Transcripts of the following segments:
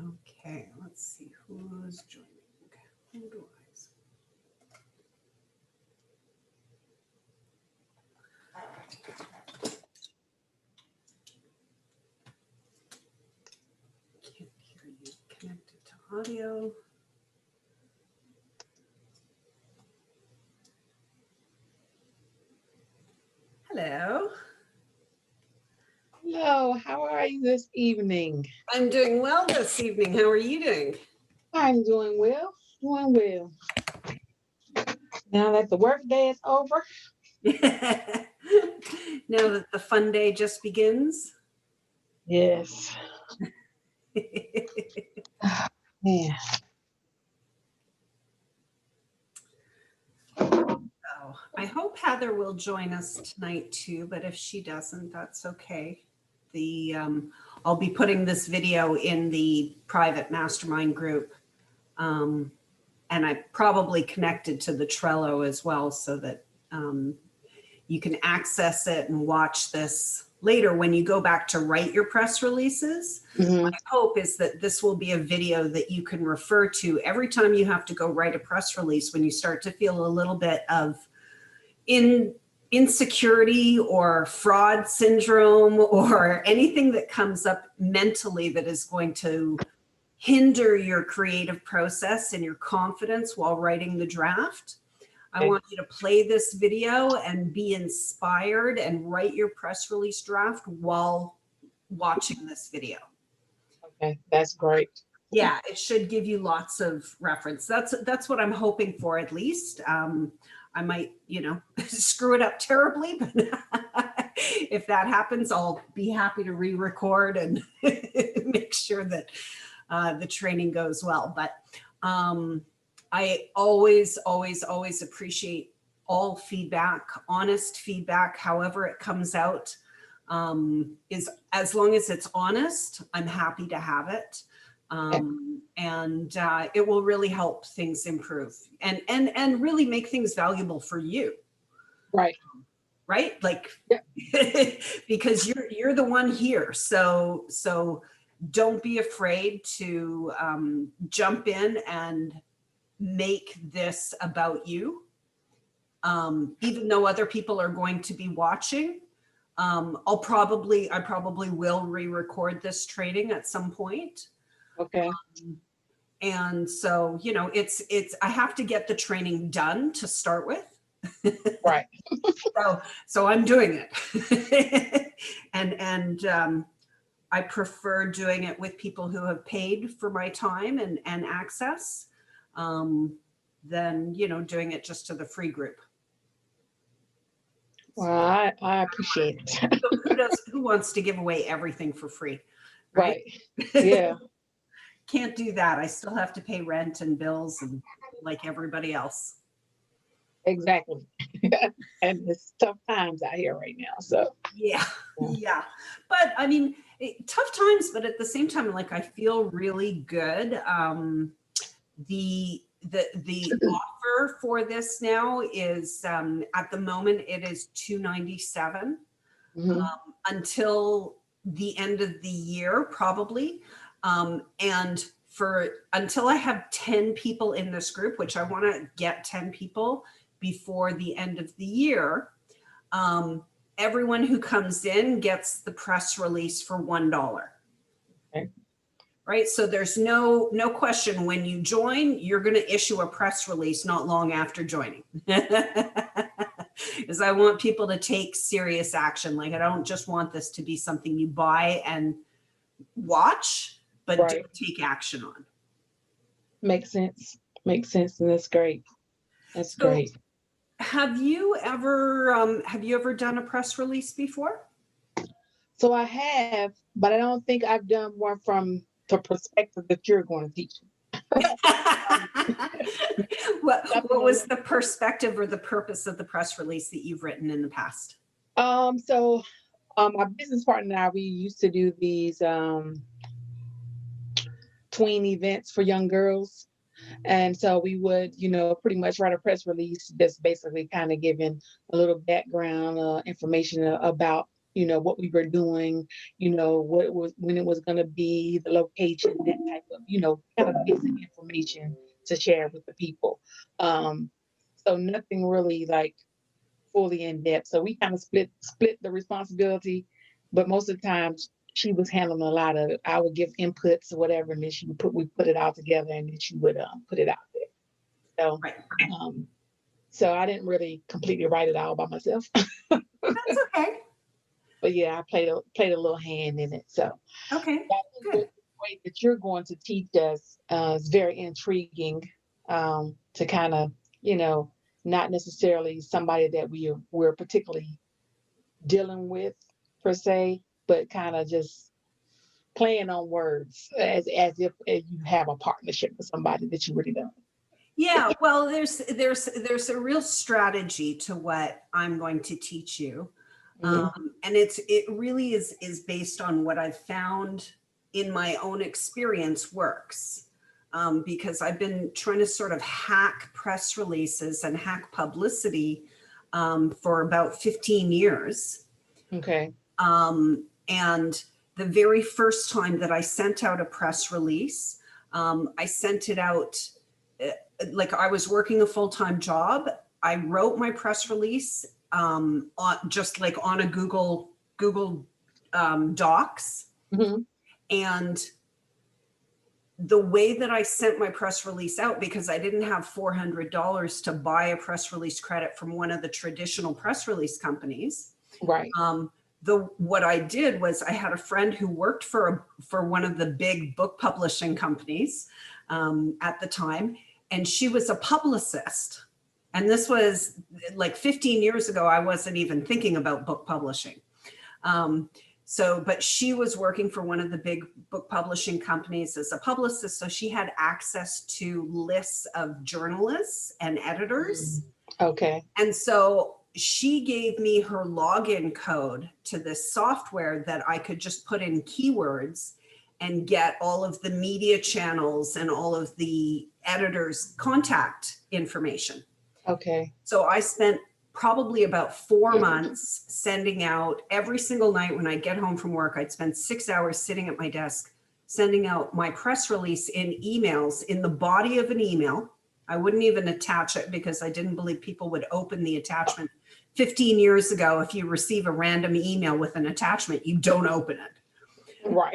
Okay, let's see who's joining. Who do can't hear you. Connected to audio. Hello. Hello, how are you this evening? I'm doing well this evening. How are you doing? I'm doing well, doing well. Now that the work day is over, Now that the fun day just begins. yes, yeah, Oh, I hope Heather will join us tonight too, but if she doesn't, that's okay. The I'll be putting this video in the private mastermind group, um, and I probably connected to the Trello as well, so that you can access it and watch this later when you go back to write your press releases. hmm My hope is that this will be a video that you can refer to every time you have to go write a press release when you start to feel a little bit of insecurity or fraud syndrome or anything that comes up mentally that is going to hinder your creative process and your confidence while writing the draft. I okay, want you to play this video and be inspired and write your press release draft while watching this video. okay, that's great. Yeah, it should give you lots of reference. That's what I'm hoping for, at least. I might, screw it up terribly, but if that happens, I'll be happy to re-record and make sure that the training goes well. But I always, always, always appreciate all feedback, honest feedback, however it comes out. Is as long as it's honest, I'm happy to have it. And it will really help things improve and really make things valuable for you, Right. right? Like, Yeah. because you're the one here, so don't be afraid to jump in and make this about you, even though other people are going to be watching. I probably will re-record this training at some point. Okay. And so, it's, I have to get the training done to start with. Right. So I'm doing it. and I prefer doing it with people who have paid for my time and access, than, doing it just to the free group. Well, I appreciate it. So who wants to give away everything for free? Right. Right. Yeah, Can't do that. I still have to pay rent and bills and like everybody else. exactly. And it's tough times out here right now. So, Yeah. yeah. Yeah. But I mean, tough times, but at the same time, like, I feel really good. The offer for this now is, at the moment it is $297, hmm until the end of the year, probably. And until I have 10 people in this group, which I want to get 10 people before the end of the year, everyone who comes in gets the press release for $1. Okay. Right. So there's no question, when you join, you're going to issue a press release not long after joining. Is I want people to take serious action. Like, I don't just want this to be something you buy and watch, but Right. don't take action on. Makes sense. Makes sense. And that's great. That's So great. have you ever done a press release before? So I have, but I don't think I've done one from the perspective that you're going to teach. What was the perspective or the purpose of the press release that you've written in the past? So my business partner and I, we used to do these tween events for young girls. And so we would, pretty much write a press release, just basically kind of giving a little background information about what we were doing, what it was, when it was going to be, the location, that type of, kind of basic information to share with the people. Um, so nothing really like fully in depth. So we kind of split the responsibility, but most of the time she was handling a lot of it. I would give inputs or whatever, and then we put it all together, and then she would put it out there. So Right. um, so I didn't really completely write it all by myself. That's okay. But yeah, I played a little hand in it. So Okay, I think good. the way that you're going to teach us is very intriguing, to kind of, not necessarily somebody that we're particularly dealing with per se, but kind of just playing on words as if you have a partnership with somebody that you really don't. Yeah, well, there's a real strategy to what I'm going to teach you. Mhm. And it really is based on what I've found in my own experience works. Because I've been trying to sort of hack press releases and hack publicity for about 15 years. Okay. And the very first time that I sent out a press release, I sent it out like I was working a full-time job. I wrote my press release just like on a Google Docs. Hmm. And the way that I sent my press release out, because I didn't have $400 to buy a press release credit from one of the traditional press release companies, Right. what I did was I had a friend who worked for one of the big book publishing companies at the time, and she was a publicist. And this was like 15 years ago. I wasn't even thinking about book publishing. But she was working for one of the big book publishing companies as a publicist. So she had access to lists of journalists and editors. Okay. And so she gave me her login code to this software that I could just put in keywords and get all of the media channels and all of the editors' contact information. Okay. So I spent probably about 4 months sending out every single night when I'd get home from work. I'd spend 6 hours sitting at my desk, sending out my press release in emails, in the body of an email. I wouldn't even attach it because I didn't believe people would open the attachment. 15 years ago, if you receive a random email with an attachment, you don't open it. Right.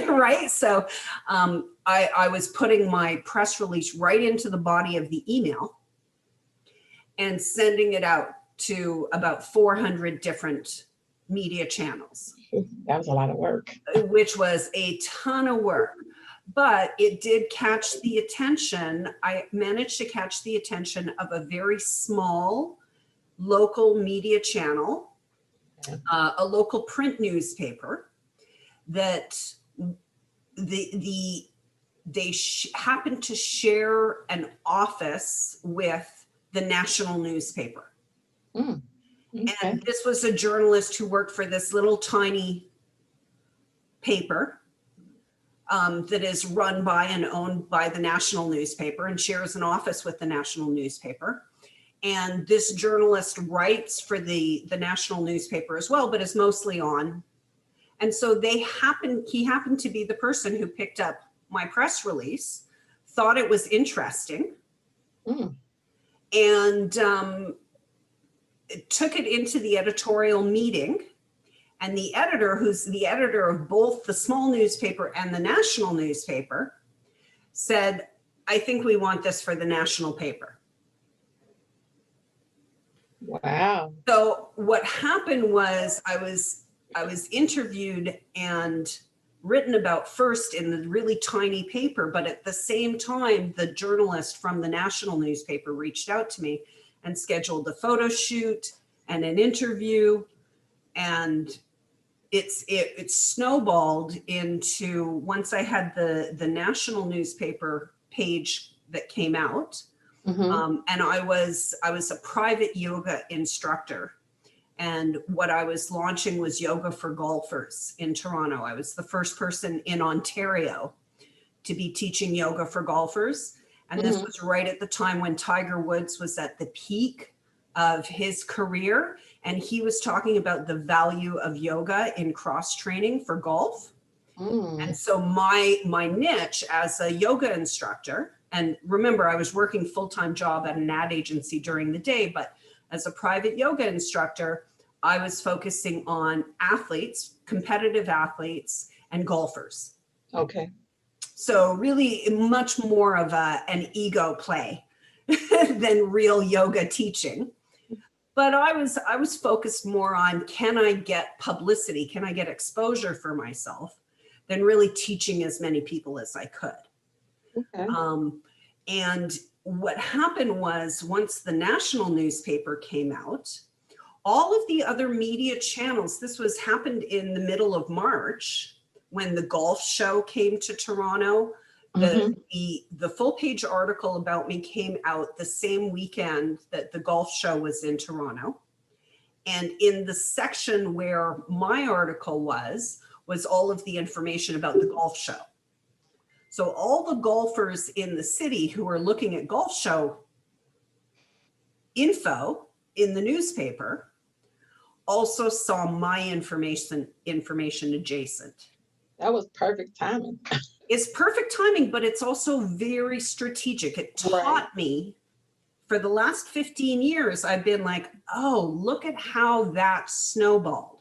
Right. So I was putting my press release right into the body of the email and sending it out to about 400 different media channels. That was a lot of work. Which was a ton of work, but it did catch the attention. I managed to catch the attention of a very small local media channel, a local print newspaper that they happened to share an office with the national newspaper. Okay. And this was a journalist who worked for this little tiny paper that is run by and owned by the national newspaper and shares an office with the national newspaper. And this journalist writes for the national newspaper as well, but is mostly on. And so he happened to be the person who picked up my press release, thought it was interesting, and took it into the editorial meeting. And the editor, who's the editor of both the small newspaper and the national newspaper, said, I think we want this for the national paper. Wow. So what happened was I was interviewed and written about first in the really tiny paper, but at the same time, the journalist from the national newspaper reached out to me and scheduled a photo shoot and an interview. And it snowballed into, once I had the national newspaper page that came out, and I was a private yoga instructor. And what I was launching was yoga for golfers in Toronto. I was the first person in Ontario to be teaching yoga for golfers. And this was right at the time when Tiger Woods was at the peak of his career, and he was talking about the value of yoga in cross training for golf. Mm. And so my niche as a yoga instructor, and remember, I was working full-time job at an ad agency during the day, but as a private yoga instructor, I was focusing on athletes, competitive athletes, and golfers. Okay. So really much more of an ego play than real yoga teaching. But I was focused more on, can I get publicity? Can I get exposure for myself, than really teaching as many people as I could. Okay. And what happened was, once the national newspaper came out, all of the other media channels, this was happened in the middle of March when the golf show came to Toronto. The full page article about me came out the same weekend that the golf show was in Toronto. And in the section where my article was all of the information about the golf show. So all the golfers in the city who are looking at golf show info in the newspaper also saw my information adjacent. That was perfect timing. It's perfect timing, but it's also very strategic. It taught me, for the last 15 years, I've been like, oh, look at how that snowballed.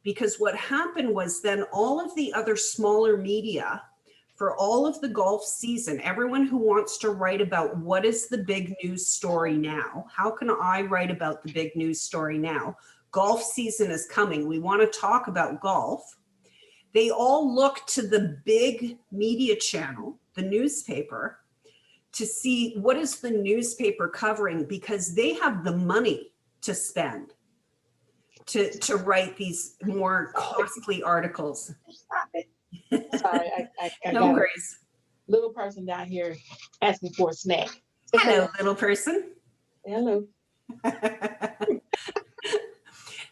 Because what happened was then all of the other smaller media for all of the golf season, everyone who wants to write about what is the big news story now, how can I write about the big news story now? Golf season is coming. We want to talk about golf. They all look to the big media channel, the newspaper, to see what is the newspaper covering, because they have the money to spend to write these more costly articles. Stop it. Sorry, I No got worries. a little person down here asking for a snack. Hello, little person. Hello.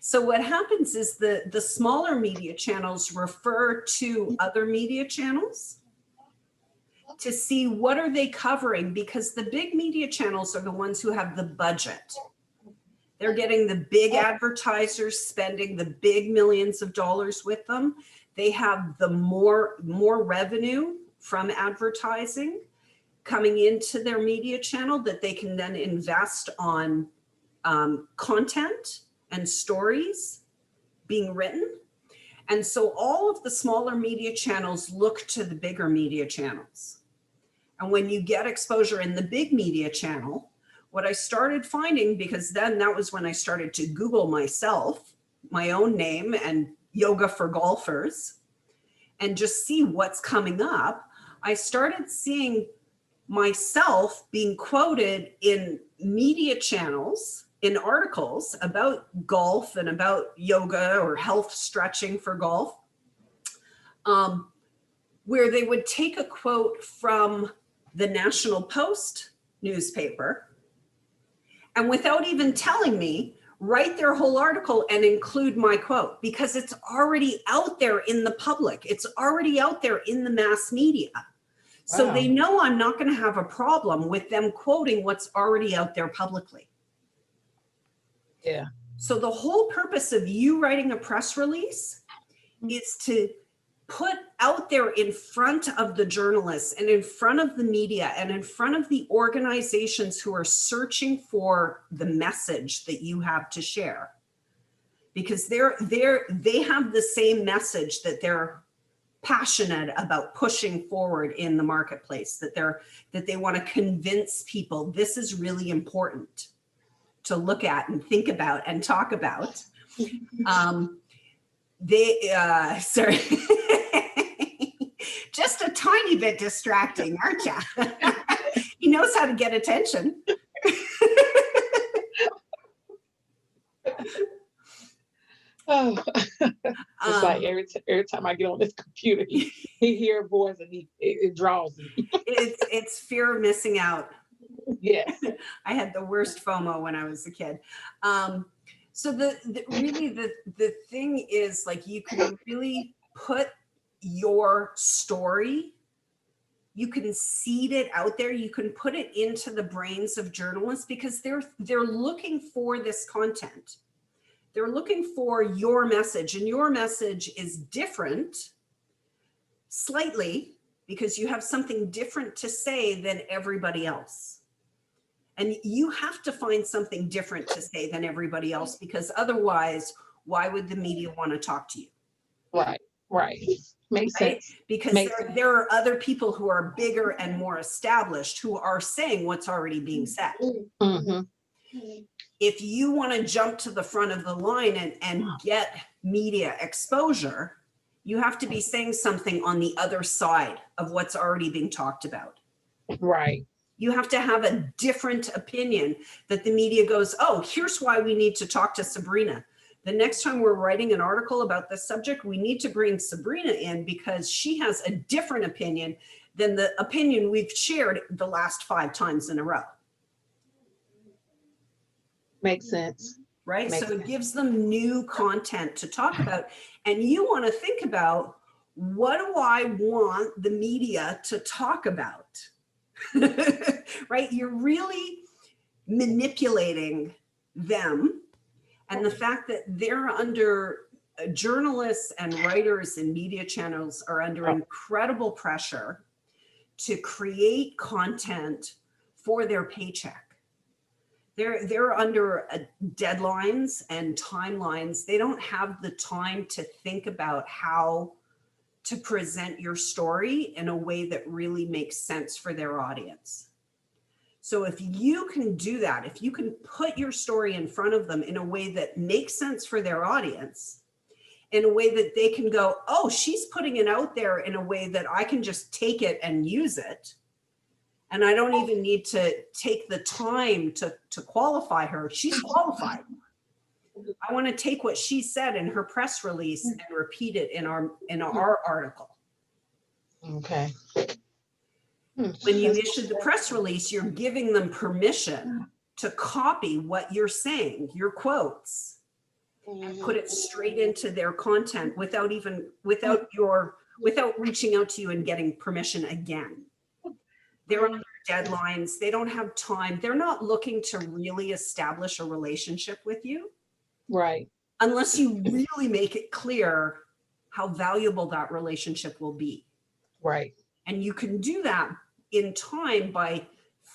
So what happens is the smaller media channels refer to other media channels to see what are they covering, because the big media channels are the ones who have the budget. They're getting the big advertisers spending the big millions of dollars with them. They have the more revenue from advertising coming into their media channel that they can then invest on content and stories being written. And so all of the smaller media channels look to the bigger media channels. And when you get exposure in the big media channel, what I started finding, because then that was when I started to Google myself, my own name and yoga for golfers, and just see what's coming up, I started seeing myself being quoted in media channels, in articles about golf and about yoga or health stretching for golf, where they would take a quote from the National Post newspaper, and without even telling me, write their whole article and include my quote, because it's already out there in the public. It's already out there in the mass media. So Wow. they know I'm not going to have a problem with them quoting what's already out there publicly. Yeah. So the whole purpose of you writing a press release is to put out there in front of the journalists and in front of the media and in front of the organizations who are searching for the message that you have to share, because they have the same message that they're passionate about pushing forward in the marketplace, that they want to convince people this is really important to look at and think about and talk about. Sorry. Just a tiny bit distracting, aren't you? He knows how to get attention. Oh, it's like every time I get on this computer, he hear a voice and it draws me. It's fear of missing out. Yes. I had the worst FOMO when I was a kid. So the thing is, like, you can really put your story you can seed it out there. You can put it into the brains of journalists because they're looking for this content. They're looking for your message, and your message is different slightly because you have something different to say than everybody else. And you have to find something different to say than everybody else, because otherwise, why would the media want to talk to you? Right. Right. Makes Right? sense. Because Makes sense. there are other people who are bigger and more established who are saying what's already being said. Mm-hmm. If you want to jump to the front of the line and get media exposure, you have to be saying something on the other side of what's already being talked about. Right. You have to have a different opinion that the media goes, oh, here's why we need to talk to Sabrina. The next time we're writing an article about this subject, we need to bring Sabrina in because she has a different opinion than the opinion we've shared the last 5 times in a row. Makes sense. Right? Makes So it sense. gives them new content to talk about. And you want to think about, what do I want the media to talk about? Right? You're really manipulating them. And the fact that they're under, journalists and writers and media channels are under incredible pressure to create content for their paycheck. They're under deadlines and timelines. They don't have the time to think about how to present your story in a way that really makes sense for their audience. So if you can do that, if you can put your story in front of them in a way that makes sense for their audience, in a way that they can go, oh, she's putting it out there in a way that I can just take it and use it. And I don't even need to take the time to qualify her. She's qualified. I want to take what she said in her press release and repeat it in our article. Okay. When you issue the press release, you're giving them permission to copy what you're saying, your quotes, and put it straight into their content without reaching out to you and getting permission again. They're under deadlines. They don't have time. They're not looking to really establish a relationship with you. Right. Unless you really make it clear how valuable that relationship will be. Right. And you can do that in time by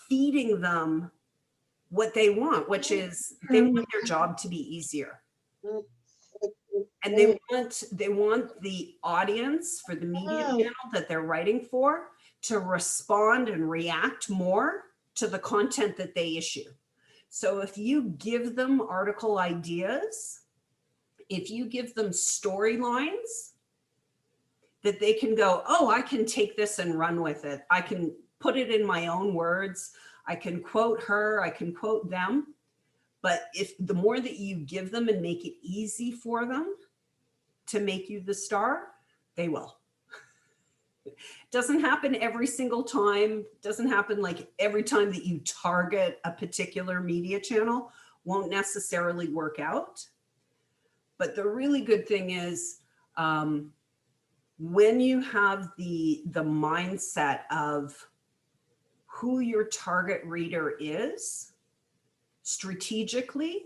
feeding them what they want, which is they want their job to be easier. And they want the audience for the media channel that they're writing for to respond and react more to the content that they issue. So if you give them article ideas, if you give them storylines that they can go, oh, I can take this and run with it. I can put it in my own words. I can quote her, I can quote them. But if the more that you give them and make it easy for them to make you the star, they will. Doesn't happen every single time. Doesn't happen like every time that you target a particular media channel. Won't necessarily work out. But the really good thing is when you have the mindset of who your target reader is strategically,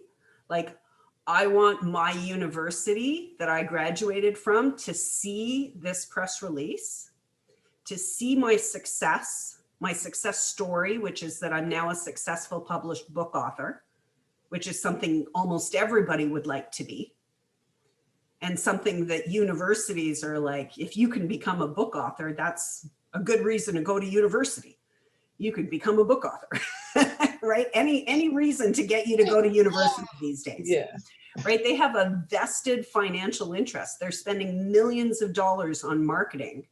like I want my university that I graduated from to see this press release, to see my success story, which is that I'm now a successful published book author, which is something almost everybody would like to be. And something that universities are like, if you can become a book author, that's a good reason to go to university. You could become a book author, right? Any reason to get you to go to university these days. Yeah. Right? They have a vested financial interest. They're spending millions of dollars on marketing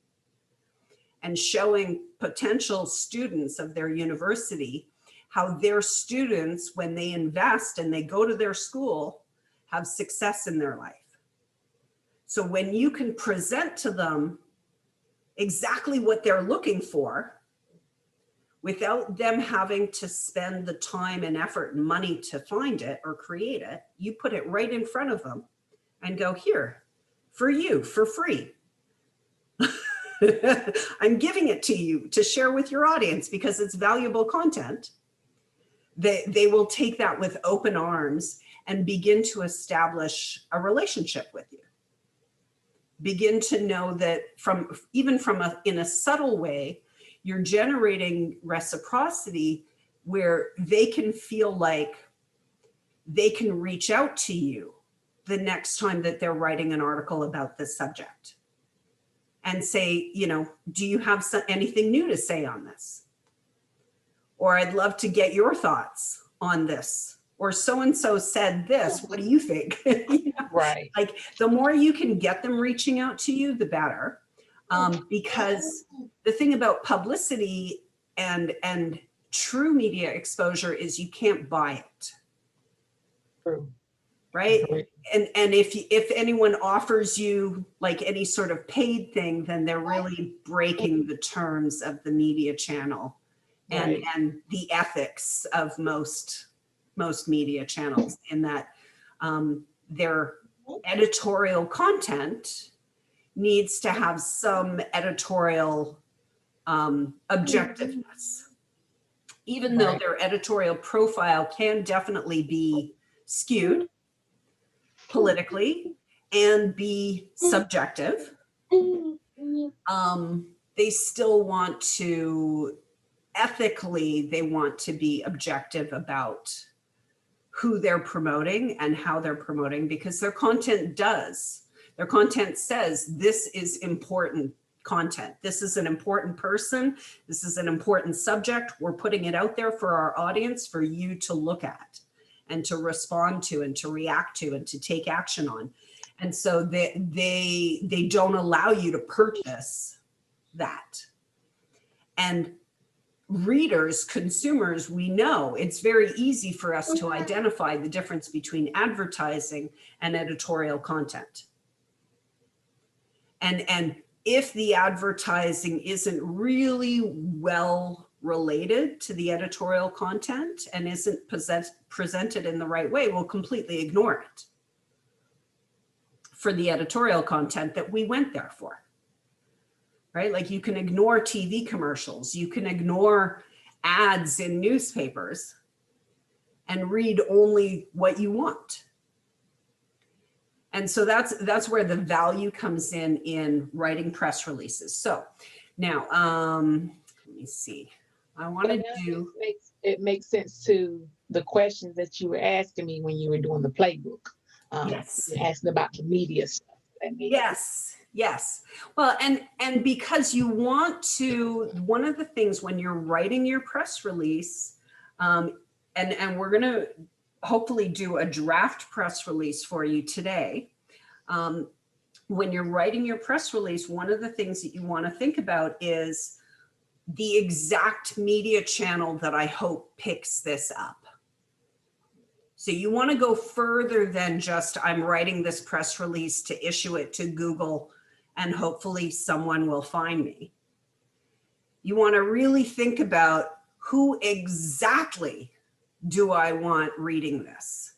and showing potential students of their university how their students, when they invest and they go to their school, have success in their life. So when you can present to them exactly what they're looking for without them having to spend the time and effort and money to find it or create it, you put it right in front of them and go, here, for you, for free. I'm giving it to you to share with your audience because it's valuable content. They will take that with open arms and begin to establish a relationship with you. Begin to know that in a subtle way, you're generating reciprocity where they can feel like they can reach out to you the next time that they're writing an article about this subject and say, do you have anything new to say on this? Or I'd love to get your thoughts on this. Or so-and-so said this, what do you think? Right. Like the more you can get them reaching out to you, the better. Because the thing about publicity and true media exposure is you can't buy it. True. Right. And if anyone offers you like any sort of paid thing, then they're really breaking the terms of the media channel and the ethics of most media channels, in that their editorial content needs to have some editorial objectiveness, even though their editorial profile can definitely be skewed politically and be subjective. They still want to, ethically, they want to be objective about who they're promoting and how they're promoting, because their content says this is important content. This is an important person. This is an important subject. We're putting it out there for our audience, for you to look at and to respond to and to react to and to take action on. And so they don't allow you to purchase that. And readers, consumers, we know it's very easy for us to identify the difference between advertising and editorial content. And if the advertising isn't really well related to the editorial content and isn't presented in the right way, we'll completely ignore it for the editorial content that we went there for. Right? Like you can ignore TV commercials, you can ignore ads in newspapers and read only what you want. And so that's where the value comes in writing press releases. So now, let me see. I want to do. It makes sense to the questions that you were asking me when you were doing the playbook. Yes. Asking about the media stuff. Yes. Well, and because you want to, one of the things when you're writing your press release, and we're going to hopefully do a draft press release for you today. When you're writing your press release, one of the things that you want to think about is the exact media channel that I hope picks this up. So you want to go further than just, I'm writing this press release to issue it to Google and hopefully someone will find me. You want to really think about who exactly do I want reading this?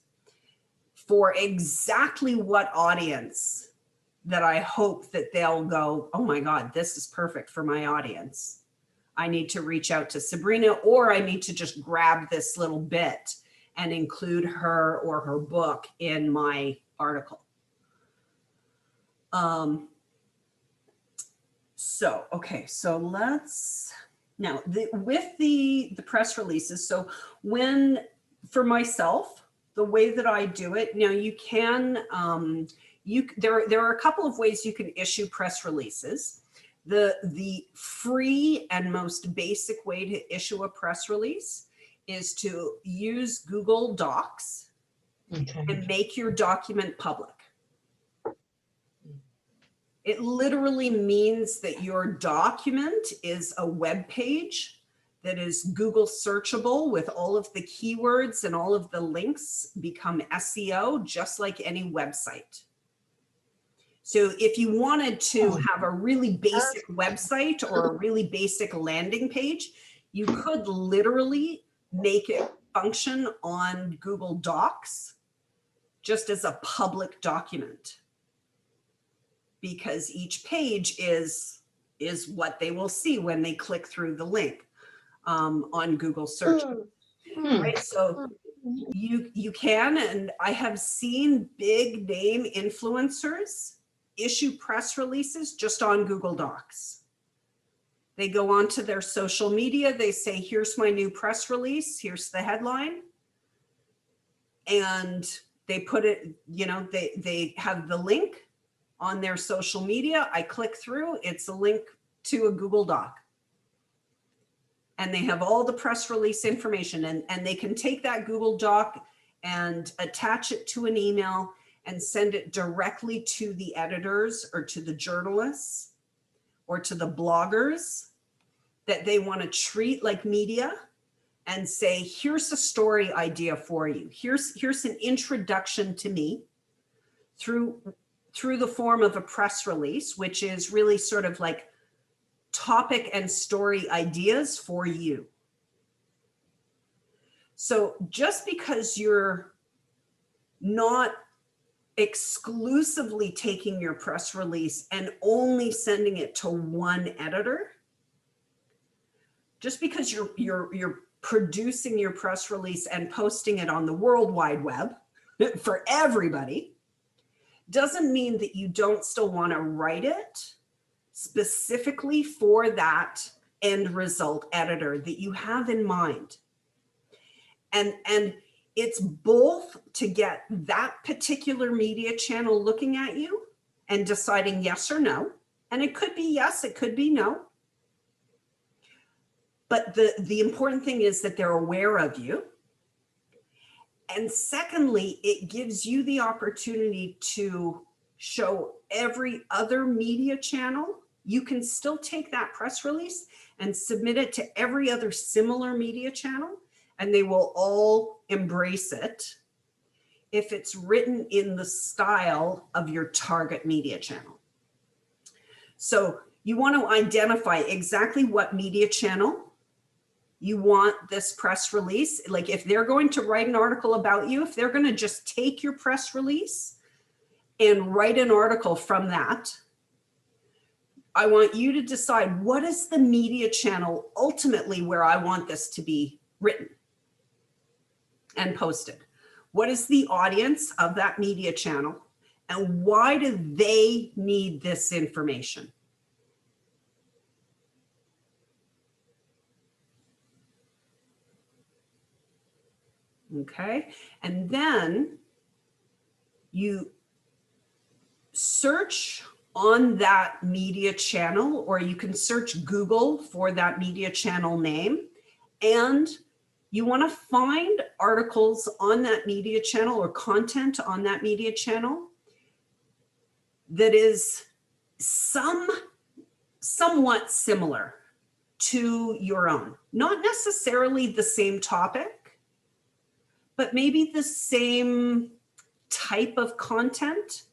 For exactly what audience that I hope that they'll go, oh my God, this is perfect for my audience. I need to reach out to Sabrina, or I need to just grab this little bit and include her or her book in my article. So let's, now with the press releases, so for myself, the way that I do it, now you can, there are a couple of ways you can issue press releases. The free and most basic way to issue a press release is to use Google Docs and make your document public. It literally means that your document is a web page that is Google searchable with all of the keywords, and all of the links become SEO, just like any website. So if you wanted to have a really basic website or a really basic landing page, you could literally make it function on Google Docs just as a public document, because each page is is what they will see when they click through the link on Google search, right? So you can, and I have seen big name influencers issue press releases just on Google Docs. They go onto their social media, they say, here's my new press release, here's the headline. And they put it, you know, they have the link on their social media. I click through, it's a link to a Google Doc. And they have all the press release information, and they can take that Google Doc and attach it to an email and send it directly to the editors or to the journalists or to the bloggers that they want to treat like media, and say, here's a story idea for you. Here's an introduction to me through the form of a press release, which is really sort of like topic and story ideas for you. So just because you're not exclusively taking your press release and only sending it to one editor, just because you're producing your press release and posting it on the World Wide Web for everybody, doesn't mean that you don't still want to write it specifically for that end result editor that you have in mind. And it's both to get that particular media channel looking at you and deciding yes or no. And it could be yes, it could be no. But the important thing is that they're aware of you. And secondly, it gives you the opportunity to show every other media channel. You can still take that press release and submit it to every other similar media channel, and they will all embrace it if it's written in the style of your target media channel. So you want to identify exactly what media channel you want this press release. Like if they're going to write an article about you, if they're going to just take your press release and write an article from that, I want you to decide, what is the media channel ultimately where I want this to be written and posted? What is the audience of that media channel, and why do they need this information? Okay, and then you search on that media channel, or you can search Google for that media channel name, and you want to find articles on that media channel or content on that media channel that is somewhat similar to your own. Not necessarily the same topic, but maybe the same type of content,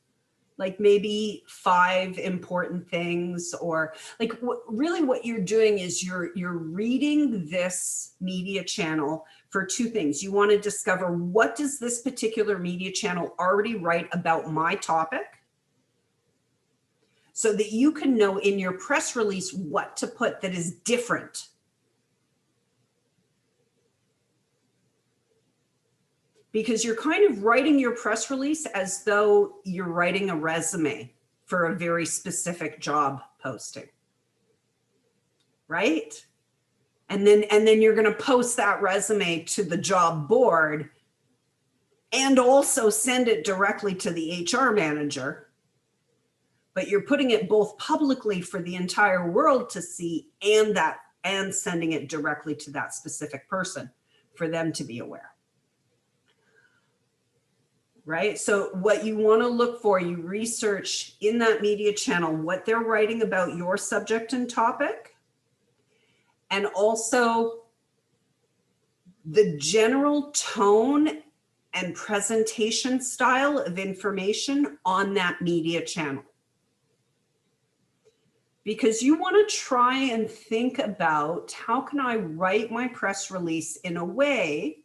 like maybe 5 important things, or like really what you're doing is you're reading this media channel for 2 things. You want to discover, what does this particular media channel already write about my topic, so that you can know in your press release what to put that is different. Because you're kind of writing your press release as though you're writing a resume for a very specific job posting, right? And then you're going to post that resume to the job board and also send it directly to the HR manager. But you're putting it both publicly for the entire world to see, and sending it directly to that specific person for them to be aware. Right? So what you want to look for, you research in that media channel what they're writing about your subject and topic, and also the general tone and presentation style of information on that media channel. Because you want to try and think about, how can I write my press release in a way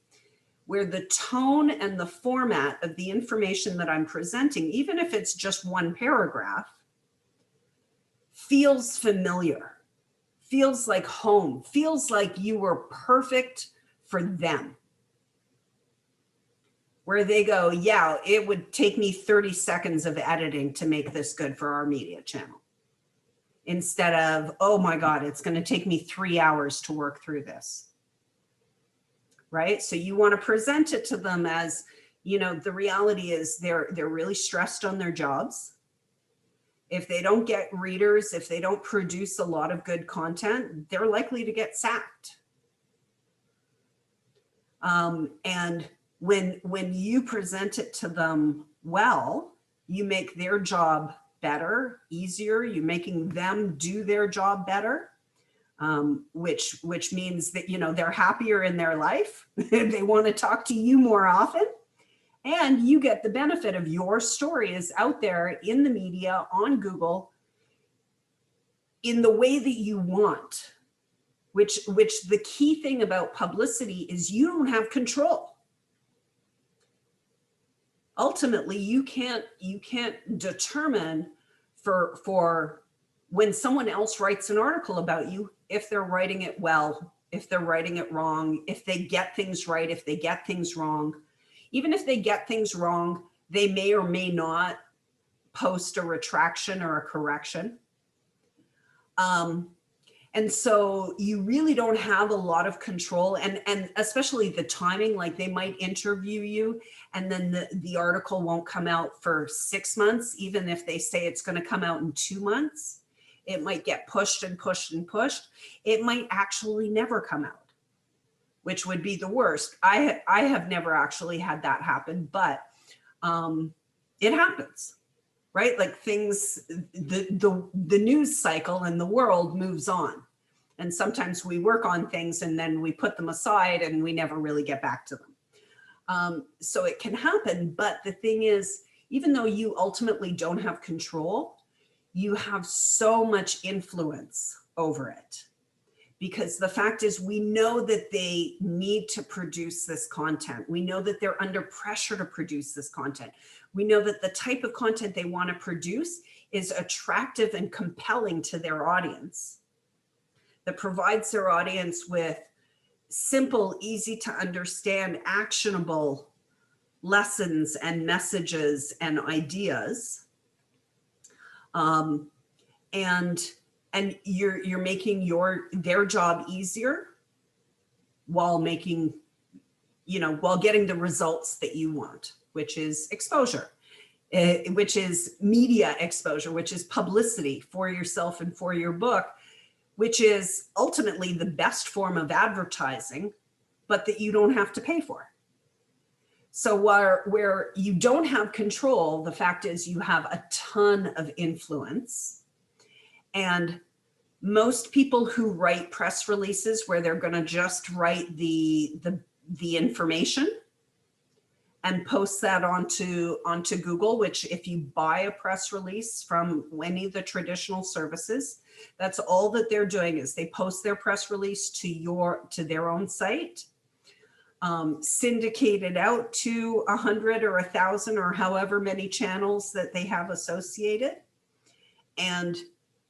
where the tone and the format of the information that I'm presenting, even if it's just one paragraph, feels familiar, feels like home, feels like you were perfect for them. Where they go, yeah, it would take me 30 seconds of editing to make this good for our media channel. Instead of, oh my God, it's going to take me 3 hours to work through this. Right? So you want to present it to them as, you know, the reality is they're really stressed on their jobs. If they don't get readers, if they don't produce a lot of good content, they're likely to get sacked. And when you present it to them well, you make their job better, easier. You're making them do their job better, which means that, you know, they're happier in their life. They want to talk to you more often. And you get the benefit of your story is out there in the media, on Google, in the way that you want, which the key thing about publicity is you don't have control. Ultimately, you can't determine for when someone else writes an article about you, if they're writing it well, if they're writing it wrong, if they get things right, if they get things wrong. Even if they get things wrong, they may or may not post a retraction or a correction. And so you really don't have a lot of control, and especially the timing, like they might interview you and then the article won't come out for 6 months, even if they say it's going to come out in 2 months. It might get pushed and pushed and pushed. It might actually never come out, which would be the worst. I have never actually had that happen, but it happens. Right? Like things, the news cycle and the world moves on. And sometimes we work on things and then we put them aside and we never really get back to them. So it can happen. But the thing is, even though you ultimately don't have control, you have so much influence over it. Because the fact is, we know that they need to produce this content. We know that they're under pressure to produce this content. We know that the type of content they want to produce is attractive and compelling to their audience, that provides their audience with simple, easy to understand, actionable lessons and messages and ideas. And you're making their job easier while making, while getting the results that you want, which is exposure, which is media exposure, which is publicity for yourself and for your book, which is ultimately the best form of advertising, but that you don't have to pay for. So where you don't have control, the fact is you have a ton of influence. And most people who write press releases where they're going to just write the information and post that onto Google, which if you buy a press release from any of the traditional services, that's all that they're doing is they post their press release to their own site, syndicate it out to 100 or 1,000 or however many channels that they have associated, and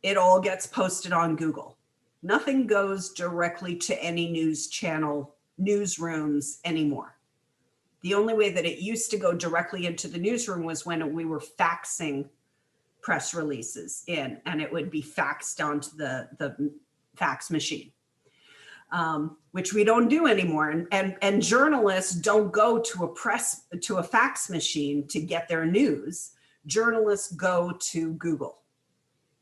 it all gets posted on Google. Nothing goes directly to any news channel, newsrooms anymore. The only way that it used to go directly into the newsroom was when we were faxing press releases in, and it would be faxed onto the fax machine, which we don't do anymore. And journalists don't go to a fax machine to get their news. Journalists go to Google.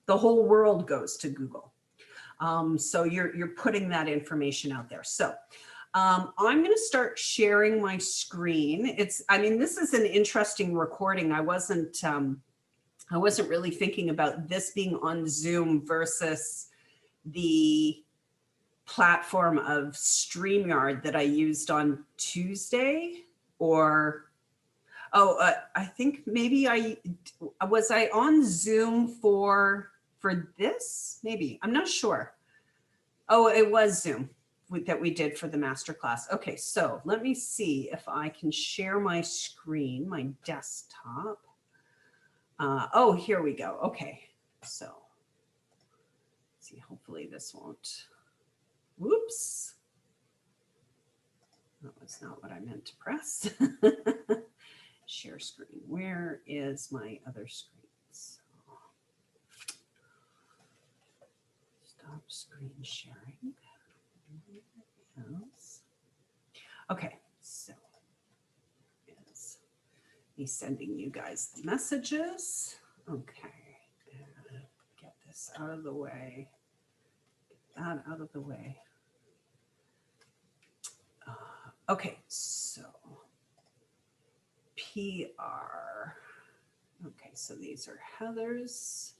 The whole world goes to Google. So you're putting that information out there. So I'm going to start sharing my screen. This is an interesting recording. I wasn't really thinking about this being on Zoom versus the platform of StreamYard that I used on Tuesday, or I think maybe I on Zoom for this, maybe, I'm not sure. Oh, it was Zoom that we did for the masterclass. Okay, so let me see if I can share my screen, my desktop. Oh, here we go. Okay, so see, hopefully this won't, whoops. That was not what I meant to press. Share screen. Where is my other screens? Stop screen sharing. Else. Okay, so is me sending you guys the messages. Okay, get this out of the way. Get that out of the way. Okay, so PR. Okay, so these are Heather's.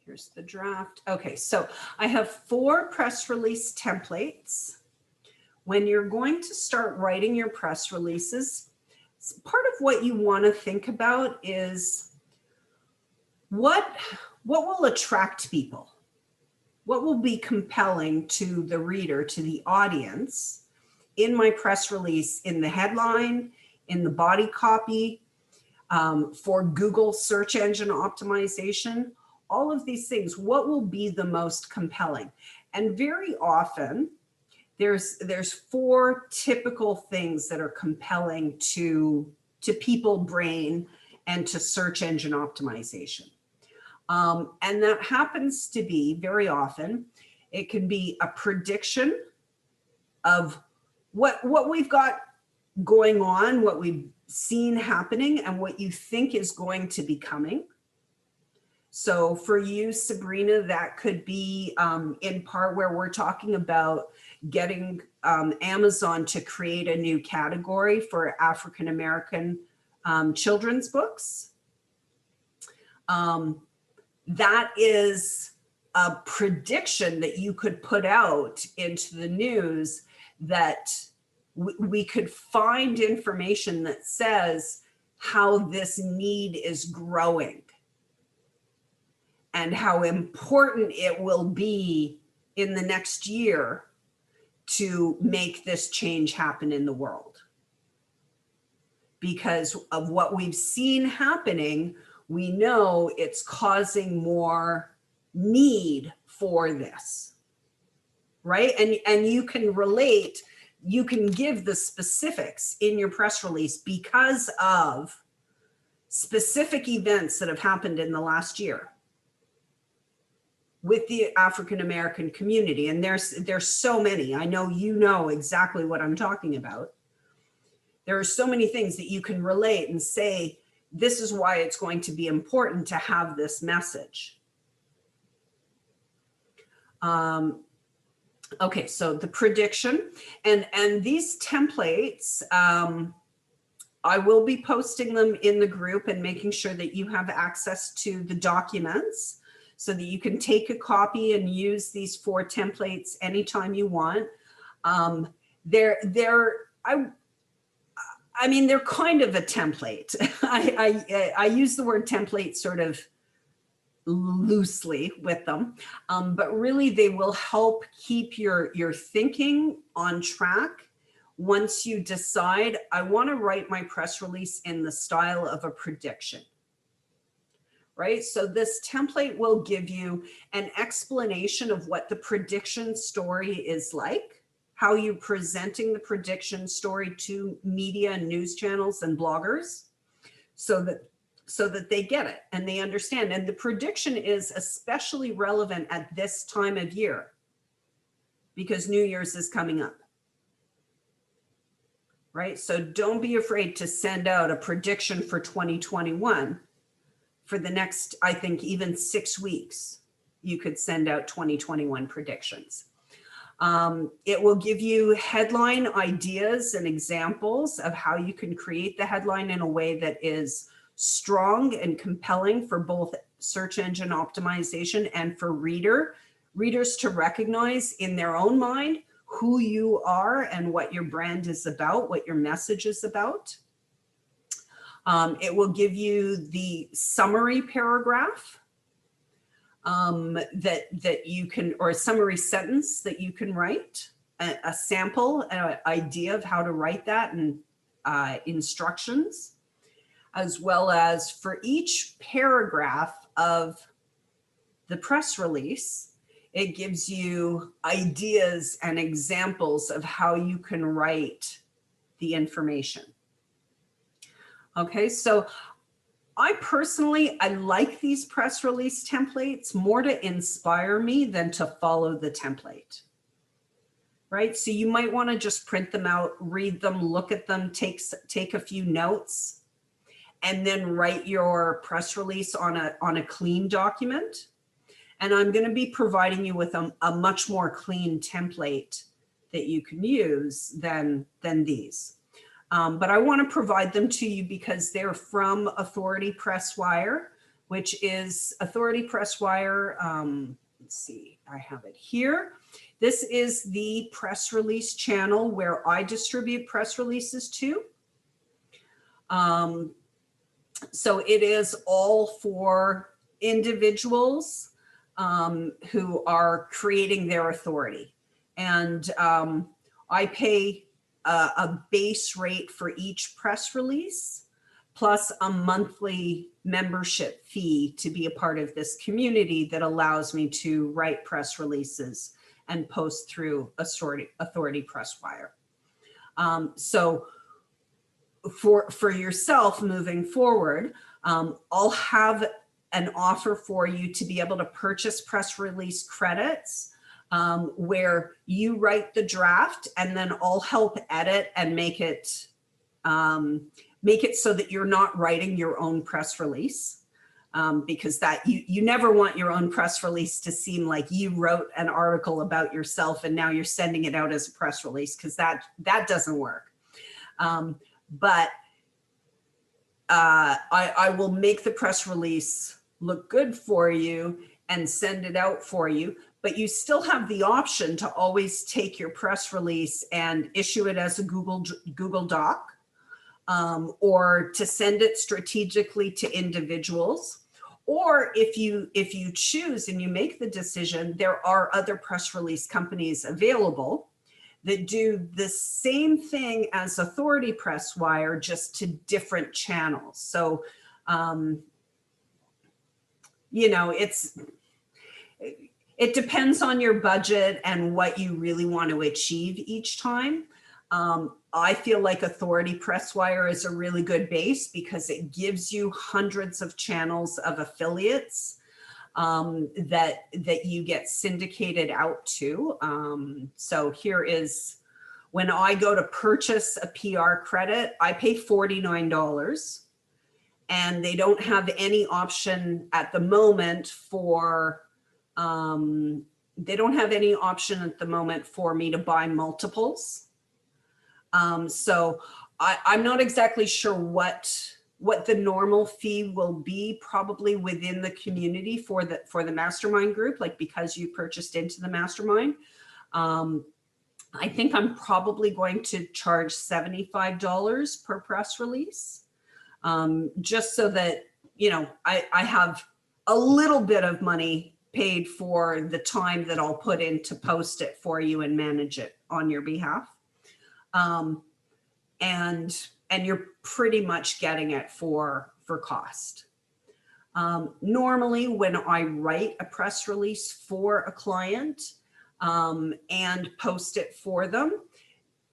Here's the draft. Okay, so I have 4 press release templates. When you're going to start writing your press releases, part of what you want to think about is what will attract people? What will be compelling to the reader, to the audience in my press release, in the headline, in the body copy, for Google search engine optimization, all of these things, what will be the most compelling? And very often, there's 4 typical things that are compelling to people brain and to search engine optimization. And that happens to be very often, it can be a prediction of what we've got going on, what we've seen happening, and what you think is going to be coming. So for you, Sabrina, that could be in part where we're talking about getting Amazon to create a new category for African-American children's books. That is a prediction that you could put out into the news, that we could find information that says how this need is growing and how important it will be in the next year to make this change happen in the world. Because of what we've seen happening, we know it's causing more need for this, right? And you can relate, you can give the specifics in your press release because of specific events that have happened in the last year with the African-American community. And there's so many. I know you know exactly what I'm talking about. There are so many things that you can relate and say, this is why it's going to be important to have this message. Okay, so the prediction and these templates, I will be posting them in the group and making sure that you have access to the documents so that you can take a copy and use these 4 templates anytime you want. I mean, they're kind of a template. I use the word template sort of loosely with them, but really they will help keep your thinking on track. Once you decide, I want to write my press release in the style of a prediction, right? So this template will give you an explanation of what the prediction story is like, how you're presenting the prediction story to media and news channels and bloggers, so that they get it and they understand. And the prediction is especially relevant at this time of year because New Year's is coming up, right? So don't be afraid to send out a prediction for 2021 for the next, I think, even 6 weeks. You could send out 2021 predictions. It will give you headline ideas and examples of how you can create the headline in a way that is strong and compelling for both search engine optimization and for readers to recognize in their own mind who you are and what your brand is about, what your message is about. It will give you the summary paragraph that you can, or a summary sentence that you can write, a sample idea of how to write that, and instructions, as well as for each paragraph of the press release, It gives you ideas and examples of how you can write the information. Okay, so I personally, I like these press release templates more to inspire me than to follow the template. Right? So you might want to just print them out, read them, look at them, take a few notes, and then write your press release on a clean document. And I'm going to be providing you with a much more clean template that you can use than these. But I want to provide them to you because they're from Authority Press Wire, which is Authority Press Wire. Let's see, I have it here. This is the press release channel where I distribute press releases to. So it is all for individuals who are creating their authority. And I pay a base rate for each press release, plus a monthly membership fee to be a part of this community that allows me to write press releases and post through Authority Press Wire. So for yourself moving forward, I'll have an offer for you to be able to purchase press release credits where you write the draft and then I'll help edit and make it so that you're not writing your own press release. Because that you never want your own press release to seem like you wrote an article about yourself and now you're sending it out as a press release, because that doesn't work. But I will make the press release look good for you and send it out for you, but you still have the option to always take your press release and issue it as a Google Doc, or to send it strategically to individuals. Or if you choose and you make the decision, there are other press release companies available that do the same thing as Authority Press Wire, just to different channels. So, you know, it depends on your budget and what you really want to achieve each time. I feel like Authority Press Wire is a really good base because it gives you hundreds of channels of affiliates that you get syndicated out to. So here is, when I go to purchase a PR credit, I pay $49, and they don't have any option at the moment for, they don't have any option at the moment for me to buy multiples. So I'm not exactly sure what the normal fee will be, probably within the community for the mastermind group, like because you purchased into the mastermind. I think I'm probably going to charge $75 per press release, just so that, you know, I have a little bit of money paid for the time that I'll put in to post it for you and manage it on your behalf. And you're pretty much getting it for cost. Normally, when I write a press release for a client and post it for them,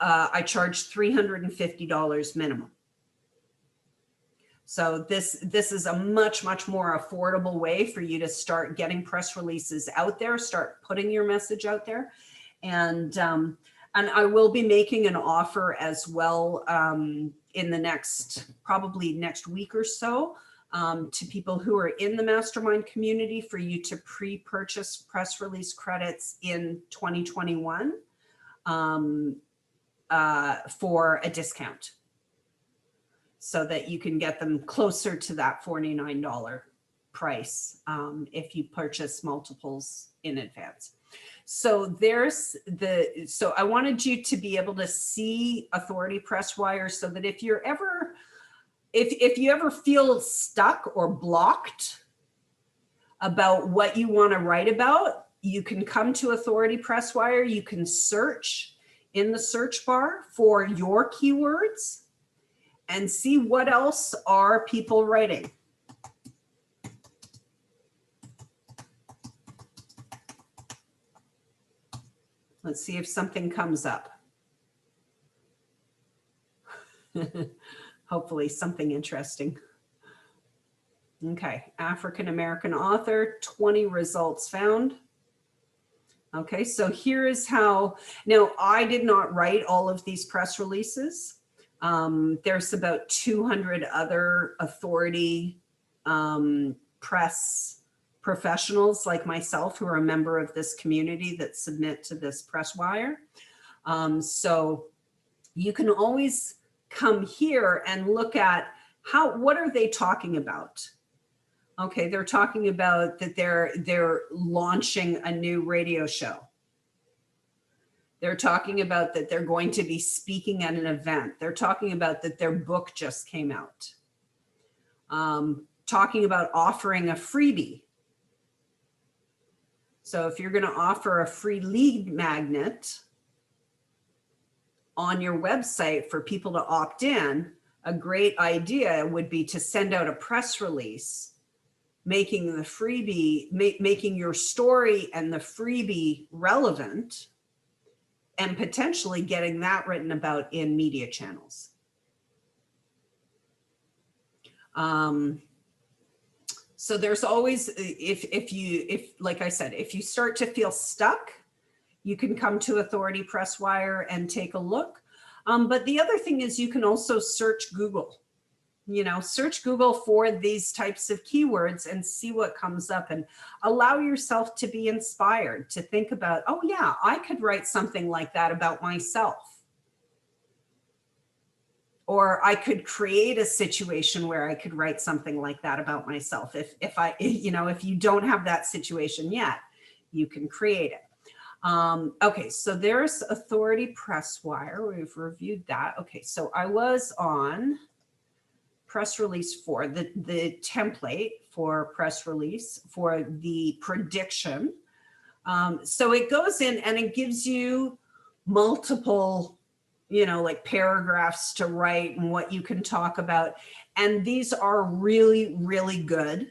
I charge $350 minimum. So this is a much more affordable way for you to start getting press releases out there, start putting your message out there. And I will be making an offer as well in the probably next week or so, to people who are in the mastermind community, for you to pre-purchase press release credits in 2021 for a discount, so that you can get them closer to that $49 price if you purchase multiples in advance. So so I wanted you to be able to see Authority Press Wire, so that if you ever feel stuck or blocked about what you want to write about, you can come to Authority Press Wire. You can search in the search bar for your keywords and see what else are people writing. Let's see if something comes up. Hopefully something interesting. Okay, African-American author, 20 results found. Okay, so here is how, now I did not write all of these press releases. There's about 200 other authority press professionals like myself who are a member of this community that submit to this press wire. So you can always come here and look at what are they talking about? Okay, they're talking about that they're launching a new radio show. They're talking about that they're going to be speaking at an event. They're talking about that their book just came out. Talking about offering a freebie. So if you're going to offer a free lead magnet on your website for people to opt in, a great idea would be to send out a press release making the freebie, making your story and the freebie relevant, and potentially getting that written about in media channels. So there's always, if like I said, if you start to feel stuck, you can come to Authority Press Wire and take a look. But the other thing is you can also search Google. Search Google for these types of keywords and see what comes up, and allow yourself to be inspired to think about, oh yeah, I could write something like that about myself. Or I could create a situation where I could write something like that about myself. If you don't have that situation yet, you can create it. Okay, so there's Authority Press Wire. We've reviewed that. Okay, so I was on press release 4, the template for press release for the prediction. So it goes in and it gives you multiple, like paragraphs to write and what you can talk about. And these are really, really good.